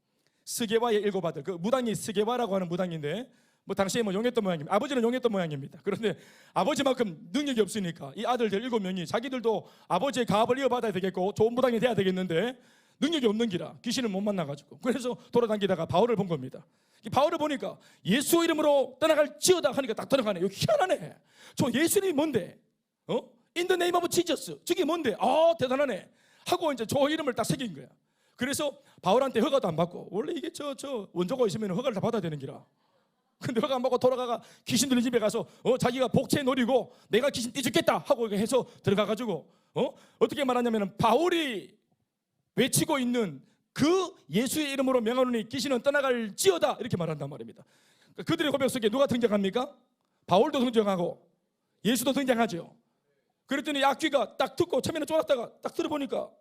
스게와의 7 아들. 그 무당이 스게와라고 하는 무당인데, 뭐 당시에 뭐 용했던 모양입니다. 아버지는 용했던 모양입니다. 그런데 아버지만큼 능력이 없으니까 이 아들들 7명이 자기들도 아버지의 가업을 이어받아야 되겠고 좋은 무당이 돼야 되겠는데 능력이 없는 기라 귀신을 못 만나가지고, 그래서 돌아다니다가 바울을 본 겁니다. 이 바울을 보니까 예수 이름으로 떠나갈지어다 하니까 딱 떠나가네. 이거 희한하네. 저 예수님이 뭔데? In the name of Jesus. 저게 뭔데? 대단하네. 하고 이제 저 이름을 딱 새긴 거야. 그래서 바울한테 허가도 안 받고, 원래 이게 저 원조가 있으면 허가를 다 받아야 되는 기라. 근데 허가 안 받고 돌아가가 귀신 들린 집에 가서 자기가 복채 노리고 내가 귀신 떼죽겠다 하고 해서 들어가가지고 어떻게 말하냐면은 바울이 외치고 있는 그 예수의 이름으로 명하노니 귀신은 떠나갈지어다 이렇게 말한단 말입니다. 그들의 고백 속에 누가 등장합니까? 바울도 등장하고 예수도 등장하죠. 그랬더니 악귀가 딱 듣고 처음에는 쫄았다가 딱 들어보니까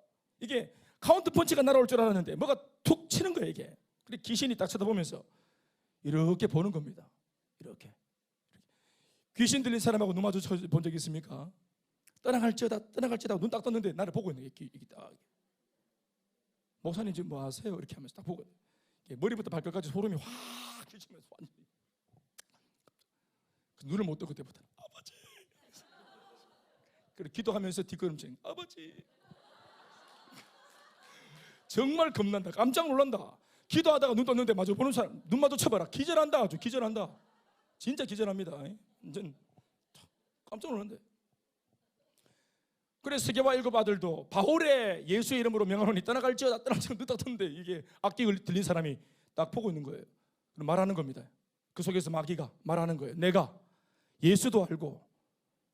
이게 카운트 펀치가 날아올 줄 알았는데 뭐가 툭 치는 거예요 이게. 그래 귀신이 딱 쳐다보면서 이렇게 보는 겁니다. 이렇게. 귀신 들린 사람하고 눈 마주 본 적 있습니까? 떠나갈지어다 눈 딱 떴는데 나를 보고 있는 게 이게 딱. 목사님 지금 뭐 하세요? 이렇게 하면서 딱 보고 머리부터 발끝까지 소름이 확 끼치면서 완전히 눈을 못 떠. 그때부터 아버지. 그래 기도하면서 뒷걸음질 아버지. 정말 겁난다. 깜짝 놀란다. 기도하다가 눈 떴는데 마주 보는 사람 눈 마주쳐봐라. 기절한다. 아주 기절한다. 진짜 기절합니다. 완전 깜짝 놀란다. 그래서 스게와 7 아들도 바울의 예수의 이름으로 명하노니 떠나갈지어다 떠나갈지어다 눈 딱 떴는데 이게 악기 들린 사람이 딱 보고 있는 거예요. 그럼 말하는 겁니다. 그 속에서 마귀가 말하는 거예요. 내가 예수도 알고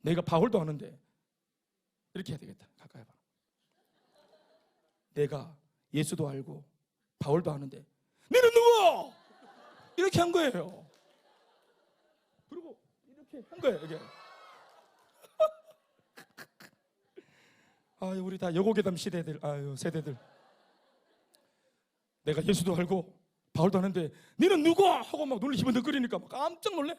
내가 바울도 아는데 이렇게 해야 되겠다. 가까이 해봐. 내가 예수도 알고 바울도 아는데 너는 누구? 이렇게 한 거예요. 그리고 이렇게 한 거예요. 이게. 아유, 우리 다 여고괴담 시대들, 세대들. 내가 예수도 알고 바울도 아는데 너는 누구? 하고 막 눈을 희번덕거리니까 막 깜짝 놀래.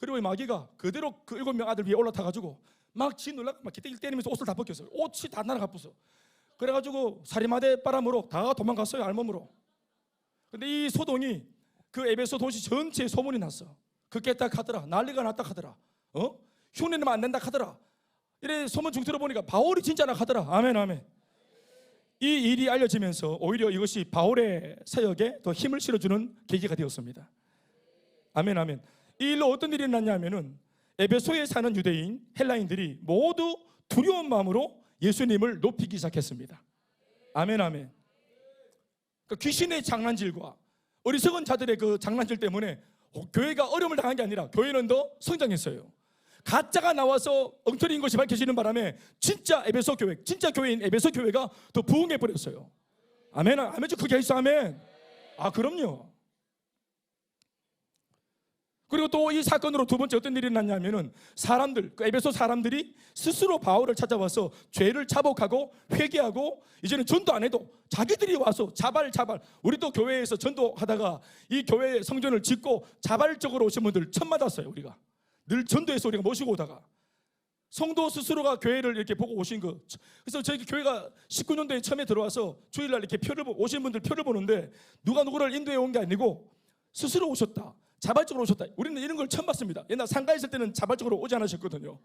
그리고 이 마귀가 그대로 그 7명 아들 위에 올라타가지고 막 지 놀라 막 기대기 때리면서 옷을 다 벗겼어요. 옷이 다 날아가 부서. 그래가지고 사리마대 바람으로 다 도망갔어요. 알몸으로. 근데 이 소동이 그 에베소 도시 전체에 소문이 났어. 그겠다 하더라. 난리가 났다 하더라. 흉내내면 안 된다 하더라. 이래 소문 쭉 들어보니까 바울이 진짜나 하더라. 아멘 아멘. 이 일이 알려지면서 오히려 이것이 바울의 사역에 더 힘을 실어주는 계기가 되었습니다. 아멘 아멘. 이 일로 어떤 일이 났냐면은 에베소에 사는 유대인, 헬라인들이 모두 두려운 마음으로 예수님을 높이기 시작했습니다. 아멘, 아멘. 그 귀신의 장난질과 어리석은 자들의 그 장난질 때문에 교회가 어려움을 당한 게 아니라 교회는 더 성장했어요. 가짜가 나와서 엉터리인 것이 밝혀지는 바람에 진짜 에베소 교회, 진짜 교회인 에베소 교회가 더 부흥해 버렸어요. 아멘, 아멘. 좀 크게 하시죠. 아멘. 아, 그럼요. 그리고 또 이 사건으로 두 번째 어떤 일이 났냐면은 사람들, 그 에베소 사람들이 스스로 바울을 찾아와서 죄를 자복하고 회개하고 이제는 전도 안 해도 자기들이 와서 자발 우리도 교회에서 전도하다가 이 교회 성전을 짓고 자발적으로 오신 분들 처음 맞았어요. 우리가 늘 전도해서 우리가 모시고 오다가 성도 스스로가 교회를 이렇게 보고 오신 거. 그래서 저희 교회가 19년도에 처음에 들어와서 주일날 이렇게 오신 분들 표를 보는데 누가 누구를 인도해 온 게 아니고 스스로 오셨다, 자발적으로 오셨다. 우리는 이런 걸 처음 봤습니다. 옛날 상가에 있을 때는 자발적으로 오지 않으셨거든요.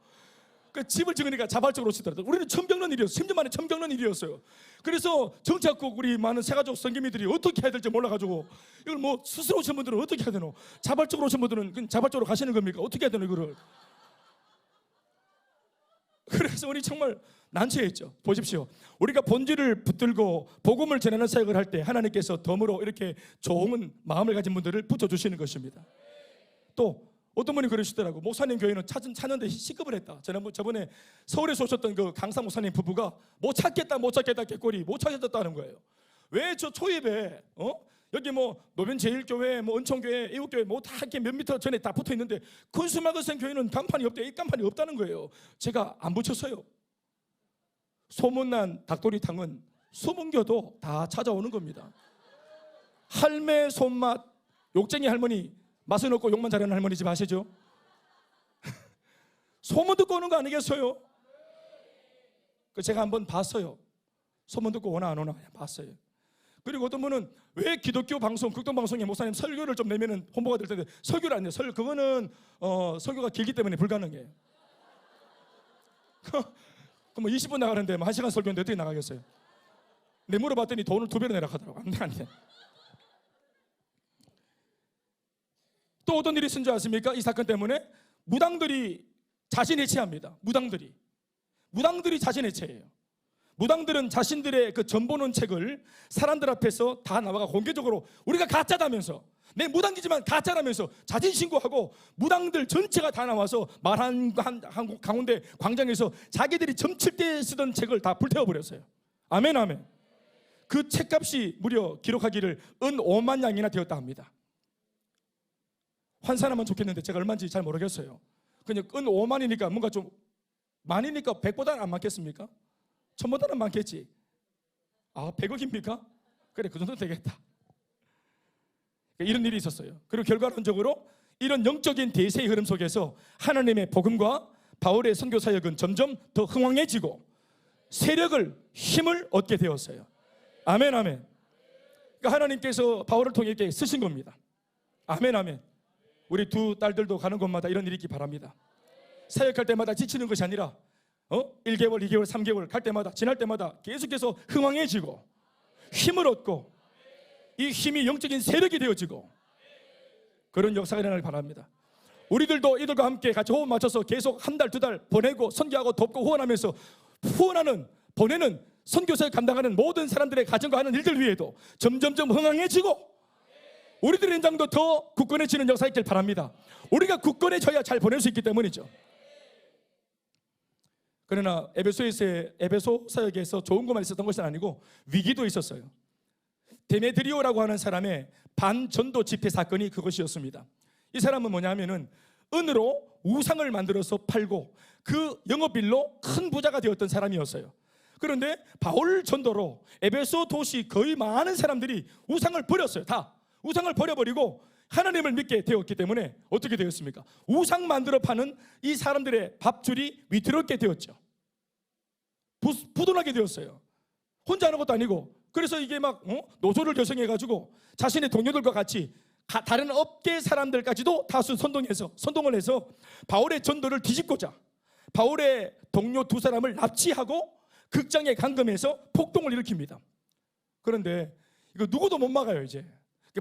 그 집을 지으니까 자발적으로 오시더라고요. 우리는 처음 겪는 일이었어요. 10년 만에 처음 겪는 일이었어요. 그래서 정착국 우리 많은 새가족 성기미들이 어떻게 해야 될지 몰라가지고 이걸 뭐 스스로 오신 분들은 어떻게 해야 되노? 자발적으로 오신 분들은 그냥 자발적으로 가시는 겁니까? 어떻게 해야 되노 이거를? 그래서 우리 정말 난처했죠. 보십시오. 우리가 본질을 붙들고 복음을 전하는 사역을 할 때 하나님께서 덤으로 이렇게 좋은 마음을 가진 분들을 붙여주시는 것입니다. 또 어떤 분이 그러시더라고. 목사님 교회는 찾는데 시급을 했다. 저번에 서울에서 오셨던 그 강사 목사님 부부가 못 찾겠다 개꼬리 못 찾겠다는 거예요. 왜 저 초입에 여기 뭐 노변제일교회, 뭐 은총교회, 이웃교회 뭐 다 이렇게 몇 미터 전에 다 붙어 있는데 큰수마거센 교회는 간판이 없대. 이 간판이 없다는 거예요. 제가 안 붙였어요. 소문난 닭도리탕은 소문겨도 다 찾아오는 겁니다. 할매 손맛, 욕쟁이 할머니 맛은 없고 욕만 잘하는 할머니 집 아시죠? 소문 듣고 오는 거 아니겠어요? 제가 한번 봤어요. 소문 듣고 오나 안 오나 봤어요. 그리고 어떤 분은 왜 기독교 방송, 극동방송에 목사님 설교를 좀 내면은 홍보가 될 텐데 설교를 안 해요. 그거는 설교가 길기 때문에 불가능해요. 그럼 뭐 20분 나가는데 뭐 1시간 설교인데 어떻게 나가겠어요? 내 물어봤더니 돈을 2배로 내라 하더라고. 안 돼. 또 어떤 일이 있은 줄 아십니까? 이 사건 때문에 무당들이 자신 해체합니다. 무당들이 자신 해체해요. 무당들은 자신들의 그 전보는 책을 사람들 앞에서 다 나와가 공개적으로 우리가 가짜다면서, 내 무당이지만 가짜라면서 자진 신고하고 무당들 전체가 다 나와서 말한 가운데 광장에서 자기들이 점칠 때 쓰던 책을 다 불태워버렸어요. 아멘, 아멘. 그 책값이 무려 기록하기를 은 5만 양이나 되었다 합니다. 환산하면 좋겠는데 제가 얼마인지 잘 모르겠어요. 그냥 은 5만이니까 뭔가 좀 많으니까 100보다는 안 많겠습니까? 1000보다는 많겠지. 100억입니까? 그래, 그 정도 되겠다. 이런 일이 있었어요. 그리고 결과론적으로 이런 영적인 대세의 흐름 속에서 하나님의 복음과 바울의 선교 사역은 점점 더 흥왕해지고 세력을, 힘을 얻게 되었어요. 아멘, 아멘. 그러니까 하나님께서 바울을 통해 이렇게 쓰신 겁니다. 아멘, 아멘. 우리 두 딸들도 가는 곳마다 이런 일이 있기 바랍니다. 사역할 때마다 지치는 것이 아니라 1개월, 2개월, 3개월 갈 때마다, 지날 때마다 계속해서 흥왕해지고 힘을 얻고 이 힘이 영적인 세력이 되어지고 그런 역사가 일어나길 바랍니다. 우리들도 이들과 함께 같이 호흡 맞춰서 계속 한 달, 두 달 보내고 선교하고 돕고 후원하면서 보내는 선교사를 감당하는 모든 사람들의 가정과 하는 일들 위에도 점점점 흥왕해지고 우리들의 현장도 더 굳건해지는 역사가 있길 바랍니다. 우리가 굳건해져야 잘 보낼 수 있기 때문이죠. 그러나 에베소 사역에서 좋은 것만 있었던 것은 아니고 위기도 있었어요. 데메드리오라고 하는 사람의 반전도 집회 사건이 그것이었습니다. 이 사람은 뭐냐면은 은으로 우상을 만들어서 팔고 그 영업일로 큰 부자가 되었던 사람이었어요. 그런데 바울 전도로 에베소 도시 거의 많은 사람들이 우상을 버렸어요. 다 우상을 버려버리고 하나님을 믿게 되었기 때문에 어떻게 되었습니까? 우상 만들어 파는 이 사람들의 밥줄이 위태롭게 되었죠. 부도나게 되었어요. 혼자 하는 것도 아니고. 그래서 이게 막 노조를 결성해가지고 자신의 동료들과 같이 다른 업계 사람들까지도 다수 선동을 해서 바울의 전도를 뒤집고자 바울의 동료 두 사람을 납치하고 극장에 감금해서 폭동을 일으킵니다. 그런데 이거 누구도 못 막아요. 이제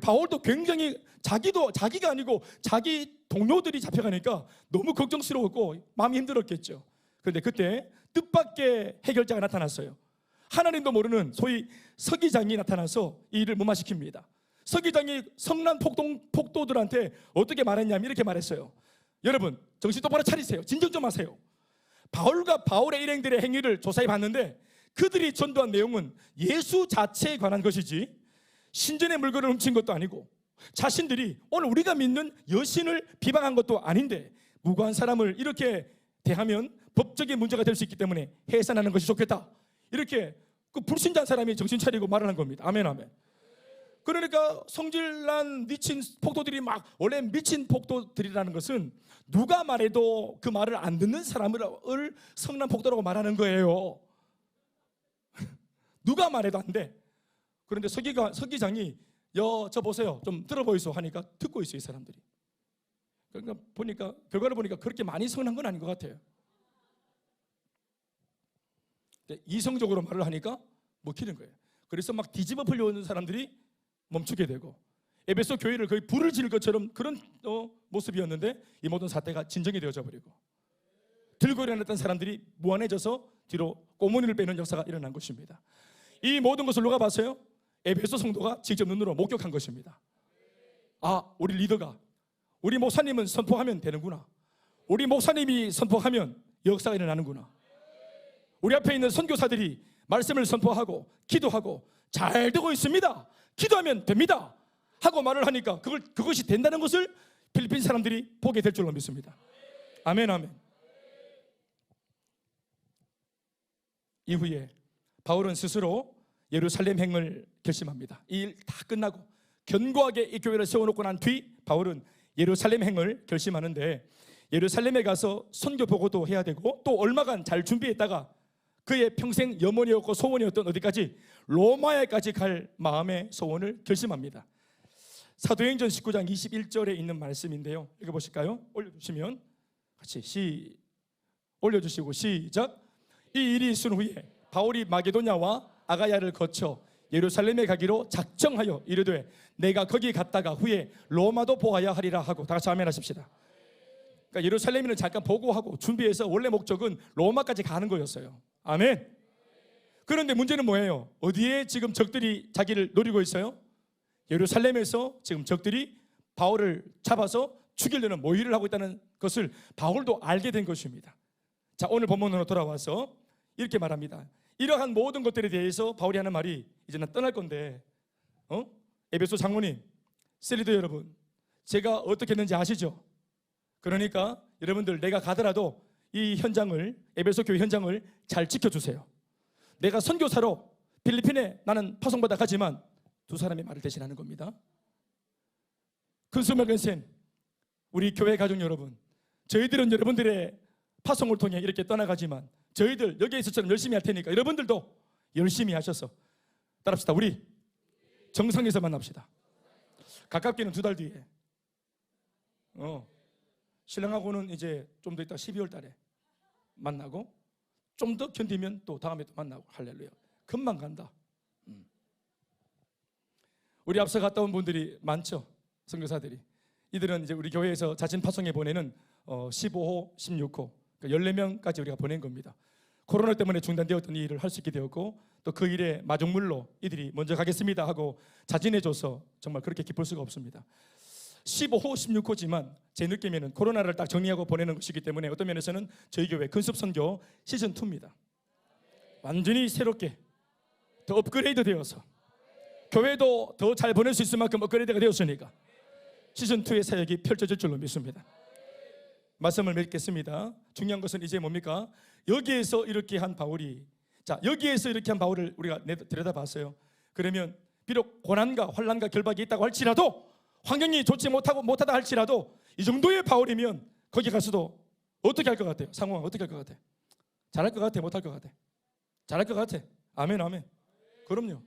바울도 굉장히 자기가 아니고 자기 동료들이 잡혀가니까 너무 걱정스러웠고 마음이 힘들었겠죠. 그런데 그때 뜻밖의 해결자가 나타났어요. 하나님도 모르는 소위 서기장이 나타나서 이 일을 무마시킵니다. 서기장이 성난 폭도들한테 어떻게 말했냐면 이렇게 말했어요. 여러분 정신 똑바로 차리세요. 진정 좀 하세요. 바울과 바울의 일행들의 행위를 조사해 봤는데 그들이 전도한 내용은 예수 자체에 관한 것이지 신전의 물건을 훔친 것도 아니고 자신들이 오늘 우리가 믿는 여신을 비방한 것도 아닌데 무고한 사람을 이렇게 대하면 법적인 문제가 될 수 있기 때문에 해산하는 것이 좋겠다. 이렇게 그 불신자한 사람이 정신 차리고 말을 한 겁니다. 아멘 아멘. 그러니까 성질난 미친 폭도들이 막, 원래 미친 폭도들이라는 것은 누가 말해도 그 말을 안 듣는 사람을 성난 폭도라고 말하는 거예요. 누가 말해도 안 돼. 그런데 서기장이 저 보세요 좀 들어보이소 하니까 듣고 있어요 이 사람들이. 그러니까 보니까 결과를 보니까 그렇게 많이 성난 건 아닌 것 같아요. 이성적으로 말을 하니까 먹히는 거예요. 그래서 막 뒤집어 풀려오는 사람들이 멈추게 되고 에베소 교회를 거의 불을 지를 것처럼 그런 모습이었는데 이 모든 사태가 진정이 되어져 버리고 들고 일어났던 사람들이 무한해져서 뒤로 꼬무니를 빼는 역사가 일어난 것입니다. 이 모든 것을 누가 봤어요? 에베소 성도가 직접 눈으로 목격한 것입니다. 아, 우리 리더가, 우리 목사님은 선포하면 되는구나. 우리 목사님이 선포하면 역사가 일어나는구나. 우리 앞에 있는 선교사들이 말씀을 선포하고 기도하고 잘 되고 있습니다. 기도하면 됩니다. 하고 말을 하니까 그것이 된다는 것을 필리핀 사람들이 보게 될 줄로 믿습니다. 아멘 아멘. 이후에 바울은 스스로 예루살렘 행을 결심합니다. 이 일 다 끝나고 견고하게 이 교회를 세워놓고 난 뒤 바울은 예루살렘 행을 결심하는데 예루살렘에 가서 선교 보고도 해야 되고 또 얼마간 잘 준비했다가 그의 평생 염원이었고 소원이었던 어디까지? 로마에까지 갈 마음의 소원을 결심합니다. 사도행전 19장 21절에 있는 말씀인데요. 읽어보실까요? 올려주시면 같이 올려주시고 시작. 이 일이 있은 후에 바울이 마게도냐와 아가야를 거쳐 예루살렘에 가기로 작정하여 이르되 내가 거기 갔다가 후에 로마도 보아야 하리라 하고 다 같이 아멘 하십시다. 그러니까 예루살렘에는 잠깐 보고하고 준비해서 원래 목적은 로마까지 가는 거였어요. 아멘. 그런데 문제는 뭐예요? 어디에 지금 적들이 자기를 노리고 있어요? 예루살렘에서 지금 적들이 바울을 잡아서 죽이려는 모의를 하고 있다는 것을 바울도 알게 된 것입니다. 자, 오늘 본문으로 돌아와서 이렇게 말합니다. 이러한 모든 것들에 대해서 바울이 하는 말이 이제 난 떠날 건데 에베소 장로님, 셀리더 여러분, 제가 어떻게 했는지 아시죠? 그러니까 여러분들 내가 가더라도 이 현장을, 에베소 교회 현장을 잘 지켜주세요. 내가 선교사로 필리핀에 나는 파송받아 가지만 두 사람의 말을 대신하는 겁니다. 큰스말근센 우리 교회 가족 여러분, 저희들은 여러분들의 파송을 통해 이렇게 떠나가지만 저희들 여기에 있어처럼 열심히 할 테니까 여러분들도 열심히 하셔서 따라합시다. 우리 정상에서 만납시다. 가깝게는 2달 뒤에 신랑하고는 이제 좀 더 있다 12월 달에 만나고 좀 더 견디면 또 다음에 또 만나고 할렐루야. 금방 간다. 우리 앞서 갔다 온 분들이 많죠. 선교사들이. 이들은 이제 우리 교회에서 자진 파송에 보내는 15호, 16호 14명까지 우리가 보낸 겁니다. 코로나 때문에 중단되었던 이 일을 할 수 있게 되었고 또 그 일의 마중물로 이들이 먼저 가겠습니다 하고 자진해줘서 정말 그렇게 기쁠 수가 없습니다. 15호, 16호지만 제 느낌에는 코로나를 딱 정리하고 보내는 것이기 때문에 어떤 면에서는 저희 교회 근습선교 시즌2입니다. 완전히 새롭게 더 업그레이드 되어서 교회도 더 잘 보낼 수 있을 만큼 업그레이드가 되었으니까 시즌2의 사역이 펼쳐질 줄로 믿습니다. 말씀을 맺겠습니다. 중요한 것은 이제 뭡니까? 여기에서 이렇게 한 바울이, 자, 여기에서 이렇게 한 바울을 우리가 들여다봤어요. 그러면 비록 고난과 환난과 결박이 있다고 할지라도, 환경이 좋지 못하다 할지라도 이 정도의 바울이면 거기 가서도 어떻게 할 것 같아요? 상황 어떻게 할 것 같아? 잘할 것 같아? 못할 것 같아? 잘할 것 같아? 아멘 아멘. 그럼요.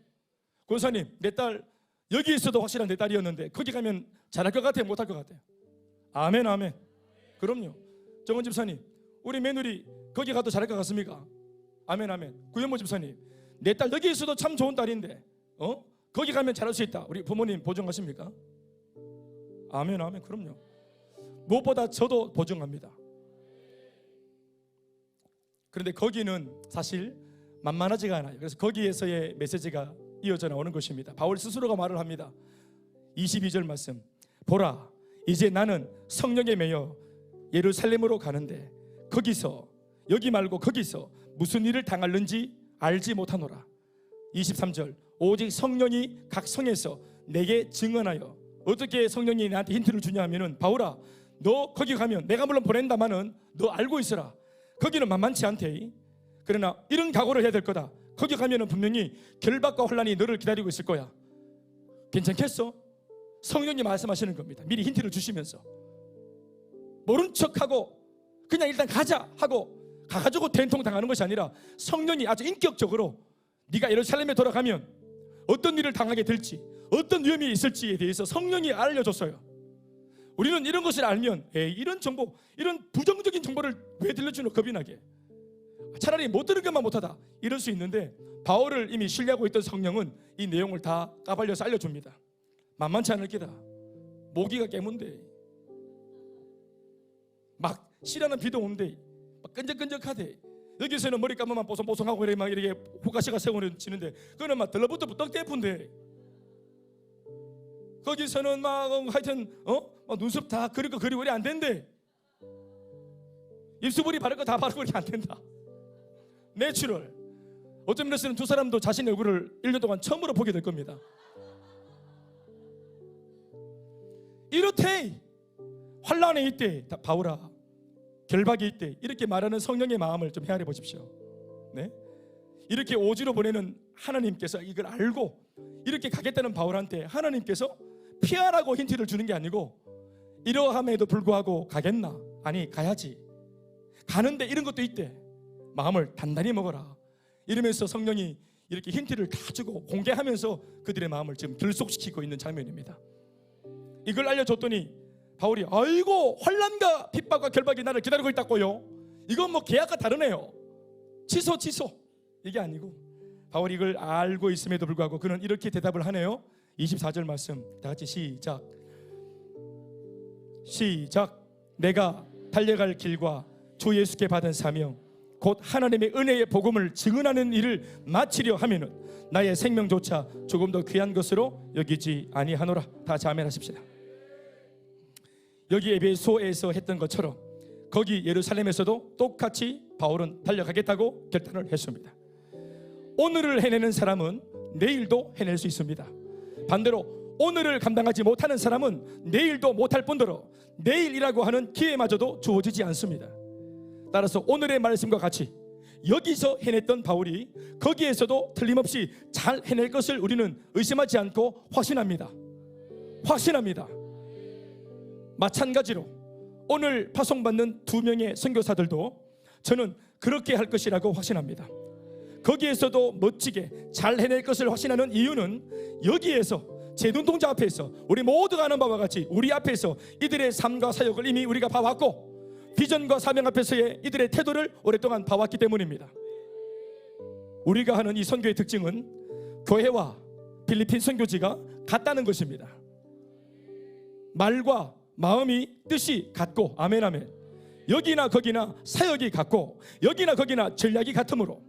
권사님, 내 딸 여기 있어도 확실한 내 딸이었는데 거기 가면 잘할 것 같아? 못할 것 같아? 아멘 아멘. 그럼요. 정원 집사님, 우리 며느리 거기 가도 잘할 것 같습니까? 아멘 아멘. 구현모 집사님, 내 딸 여기 있어도 참 좋은 딸인데 거기 가면 잘할 수 있다. 우리 부모님 보증하십니까? 아멘, 아멘. 그럼요. 무엇보다 저도 보증합니다. 그런데 거기는 사실 만만하지가 않아요. 그래서 거기에서의 메시지가 이어져 나오는 것입니다. 바울 스스로가 말을 합니다. 22절 말씀, 보라, 이제 나는 성령에 매여 예루살렘으로 가는데 거기서, 여기 말고 거기서 무슨 일을 당할는지 알지 못하노라. 23절, 오직 성령이 각 성에서 내게 증언하여. 어떻게 성령이 나한테 힌트를 주냐 하면은, 바울아, 너 거기 가면 내가 물론 보낸다마는 너 알고 있어라. 거기는 만만치 않대. 그러나 이런 각오를 해야 될 거다. 거기 가면은 분명히 결박과 혼란이 너를 기다리고 있을 거야. 괜찮겠어? 성령이 말씀하시는 겁니다. 미리 힌트를 주시면서. 모른 척하고 그냥 일단 가자 하고 가가지고 된통 당하는 것이 아니라 성령이 아주 인격적으로 네가 예루살렘에 돌아가면 어떤 일을 당하게 될지, 어떤 위험이 있을지에 대해서 성령이 알려줬어요. 우리는 이런 것을 알면 이런 정보, 이런 부정적인 정보를 왜 들려주는, 겁이 나게. 차라리 못 들은 것만 못하다 이럴 수 있는데, 바울을 이미 신뢰하고 있던 성령은 이 내용을 다 까발려서 알려줍니다. 만만치 않을 게다. 모기가 깨문데, 막 시라는 비도 오는데 막 끈적끈적하대. 여기서는 머리 감으면 뽀송뽀송하고 이렇게 막 이렇게 후가시가 세워지는데, 그거는 막 들러붙어 떡대푼데, 거기서는 막 하여튼 막 눈썹 다 그리고 이래 안 된대. 입수부리 바를 거 다 바르고 이렇게 안 된다. 내추럴. 어떤 면에서는 두 사람도 자신의 얼굴을 1년 동안 처음으로 보게 될 겁니다. 이렇대. 환란에 있대. 바울아, 결박이 있대. 이렇게 말하는 성령의 마음을 좀 헤아려 보십시오. 네? 이렇게 오지로 보내는 하나님께서 이걸 알고 이렇게 가겠다는 바울한테 하나님께서 피하라고 힌트를 주는 게 아니고, 이러함에도 불구하고 가겠나? 아니, 가야지. 가는데 이런 것도 있대. 마음을 단단히 먹어라. 이러면서 성령이 이렇게 힌트를 다 주고 공개하면서 그들의 마음을 지금 결속시키고 있는 장면입니다. 이걸 알려줬더니 바울이, 아이고, 환난과 핍박과 결박이 나를 기다리고 있다고요? 이건 뭐 계약과 다르네요. 취소. 이게 아니고, 바울이 이걸 알고 있음에도 불구하고 그는 이렇게 대답을 하네요. 24절 말씀 다 같이 시작. 내가 달려갈 길과 주 예수께 받은 사명, 곧 하나님의 은혜의 복음을 증언하는 일을 마치려 하면은 나의 생명조차 조금 더 귀한 것으로 여기지 아니하노라. 다 같이 아멘 하십시다. 여기 에베소에서 했던 것처럼 거기 예루살렘에서도 똑같이 바울은 달려가겠다고 결단을 했습니다. 오늘을 해내는 사람은 내일도 해낼 수 있습니다. 반대로 오늘을 감당하지 못하는 사람은 내일도 못할 뿐더러 내일이라고 하는 기회마저도 주어지지 않습니다. 따라서 오늘의 말씀과 같이 여기서 해냈던 바울이 거기에서도 틀림없이 잘 해낼 것을 우리는 의심하지 않고 확신합니다. 마찬가지로 오늘 파송받는 2명의 선교사들도 저는 그렇게 할 것이라고 확신합니다. 거기에서도 멋지게 잘 해낼 것을 확신하는 이유는 여기에서 제 눈동자 앞에서 우리 모두가 아는 바와 같이 우리 앞에서 이들의 삶과 사역을 이미 우리가 봐왔고, 비전과 사명 앞에서의 이들의 태도를 오랫동안 봐왔기 때문입니다. 우리가 하는 이 선교의 특징은 교회와 필리핀 선교지가 같다는 것입니다. 말과 마음이 뜻이 같고, 아멘. 여기나 거기나 사역이 같고, 여기나 거기나 전략이 같으므로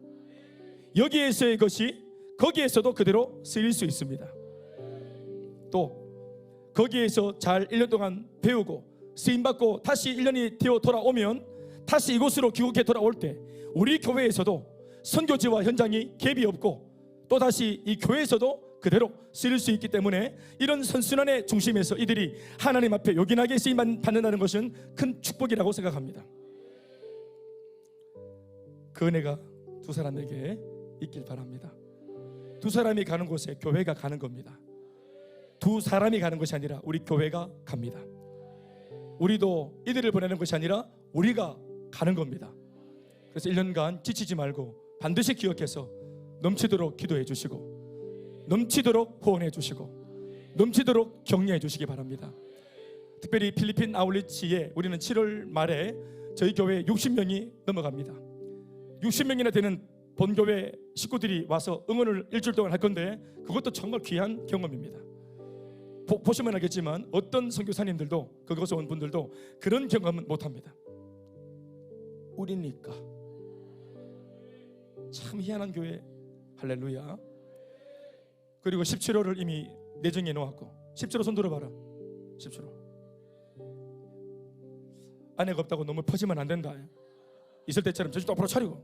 여기에서의 것이 거기에서도 그대로 쓰일 수 있습니다. 또 거기에서 잘 1년 동안 배우고 쓰임받고 다시 1년이 되어 돌아오면 다시 이곳으로 귀국해 돌아올 때 우리 교회에서도 선교지와 현장이 갭이 없고 또다시 이 교회에서도 그대로 쓰일 수 있기 때문에 이런 선순환의 중심에서 이들이 하나님 앞에 요긴하게 쓰임 받는다는 것은 큰 축복이라고 생각합니다. 그 은혜가 두 사람에게 있길 바랍니다. 두 사람이 가는 곳에 교회가 가는 겁니다. 두 사람이 가는 것이 아니라 우리 교회가 갑니다. 우리도 이들을 보내는 것이 아니라 우리가 가는 겁니다. 그래서 1년간 지치지 말고 반드시 기억해서 넘치도록 기도해 주시고, 넘치도록 후원해 주시고, 넘치도록 격려해 주시기 바랍니다. 특별히 필리핀 아울리치에 우리는 7월 말에 저희 교회 60명이 넘어갑니다. 60명이나 되는 본교회 식구들이 와서 응원을 일주일 동안 할 건데 그것도 정말 귀한 경험입니다. 보시면 알겠지만 어떤 선교사님들도 그곳에 온 분들도 그런 경험은 못합니다. 우리니까. 참 희한한 교회. 할렐루야. 그리고 17호를 이미 내정해 놓았고 17호 손 들어봐라. 17호 아내가 없다고 너무 퍼지면 안 된다. 있을 때처럼 정신 똑바로 차리고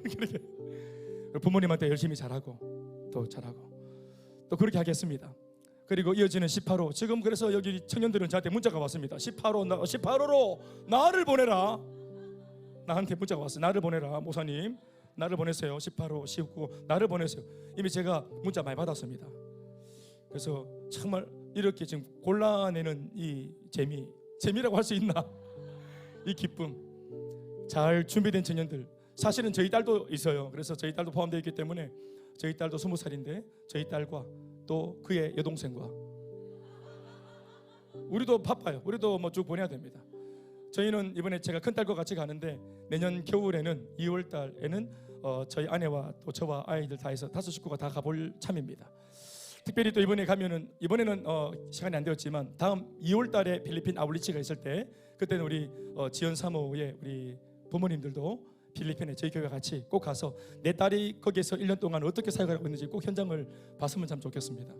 그렇게 부모님한테 열심히 잘하고 또 잘하고 또 그렇게 하겠습니다. 그리고 이어지는 18호. 지금 그래서 여기 청년들은 저한테 문자가 왔습니다. 18호로 나를 보내라. 나한테 문자가 왔어요. 나를 보내라. 목사님 나를 보내세요. 18호 19 나를 보내세요. 이미 제가 문자 많이 받았습니다. 그래서 정말 이렇게 지금 골라내는 이 재미라고 할 수 있나? 이 기쁨. 잘 준비된 청년들. 사실은 저희 딸도 있어요. 그래서 저희 딸도 포함되어 있기 때문에 저희 딸도 20살인데 저희 딸과 또 그의 여동생과 우리도 바빠요. 우리도 뭐 쭉 보내야 됩니다. 저희는 이번에 제가 큰딸과 같이 가는데 내년 겨울에는 2월 달에는 저희 아내와 또 저와 아이들 다 해서 5 식구가 다 가볼 참입니다. 특별히 또 이번에는 시간이 안 되었지만 다음 2월 달에 필리핀 아울리치가 있을 때 그때는 우리 지연 사모의 우리 부모님들도 필리핀에 저희 교회 같이 꼭 가서 내 딸이 거기에서 1년 동안 어떻게 사역하고 있는지 꼭 현장을 봤으면 참 좋겠습니다.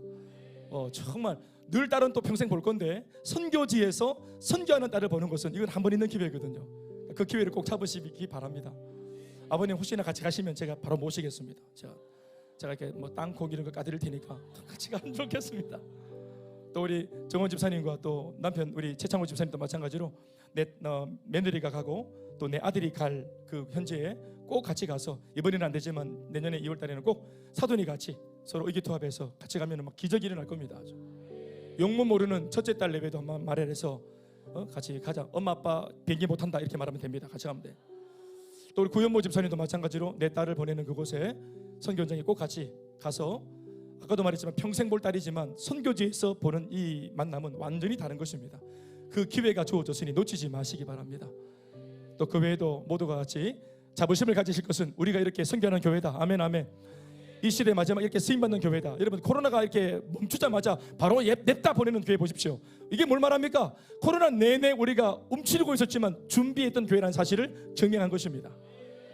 정말 늘 딸은 또 평생 볼 건데 선교지에서 선교하는 딸을 보는 것은 이건 한 번 있는 기회거든요. 그 기회를 꼭 잡으시기 바랍니다. 아버님 혹시나 같이 가시면 제가 바로 모시겠습니다. 제가 이렇게 뭐 땅콩 이런 거 까드릴 테니까 같이 가면 좋겠습니다. 또 우리 정원 집사님과 또 남편 우리 최창호 집사님도 마찬가지로 내 며느리가 가고 또 내 아들이 갈 그 현지에 꼭 같이 가서 이번에는 안 되지만 내년에 2월 달에는 꼭 사돈이 같이 서로 의기투합해서 같이 가면 막 기적이 일어날 겁니다. 용문 모르는 첫째 딸 내외도 한번 말을 해서 같이 가자. 엄마 아빠 비행기 못 탄다 이렇게 말하면 됩니다. 같이 가면 돼. 또 우리 구현모 집사님도 마찬가지로 내 딸을 보내는 그곳에 선교 현장에 꼭 같이 가서 아까도 말했지만 평생 볼 딸이지만 선교지에서 보는 이 만남은 완전히 다른 것입니다. 그 기회가 주어졌으니 놓치지 마시기 바랍니다. 또 그 외에도 모두가 같이 자부심을 가지실 것은 우리가 이렇게 선교하는 교회다. 아멘 아멘. 이 시대 마지막 이렇게 쓰임받는 교회다. 여러분 코로나가 이렇게 멈추자마자 바로 냅다 보내는 교회 보십시오. 이게 뭘 말합니까? 코로나 내내 우리가 움츠리고 있었지만 준비했던 교회라는 사실을 증명한 것입니다.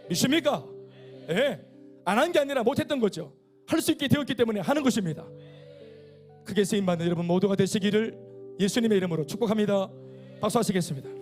믿습니까? 예. 안 한 게 아니라 못했던 거죠. 할 수 있게 되었기 때문에 하는 것입니다. 크게 쓰임받는 여러분 모두가 되시기를 예수님의 이름으로 축복합니다. 박수하시겠습니다.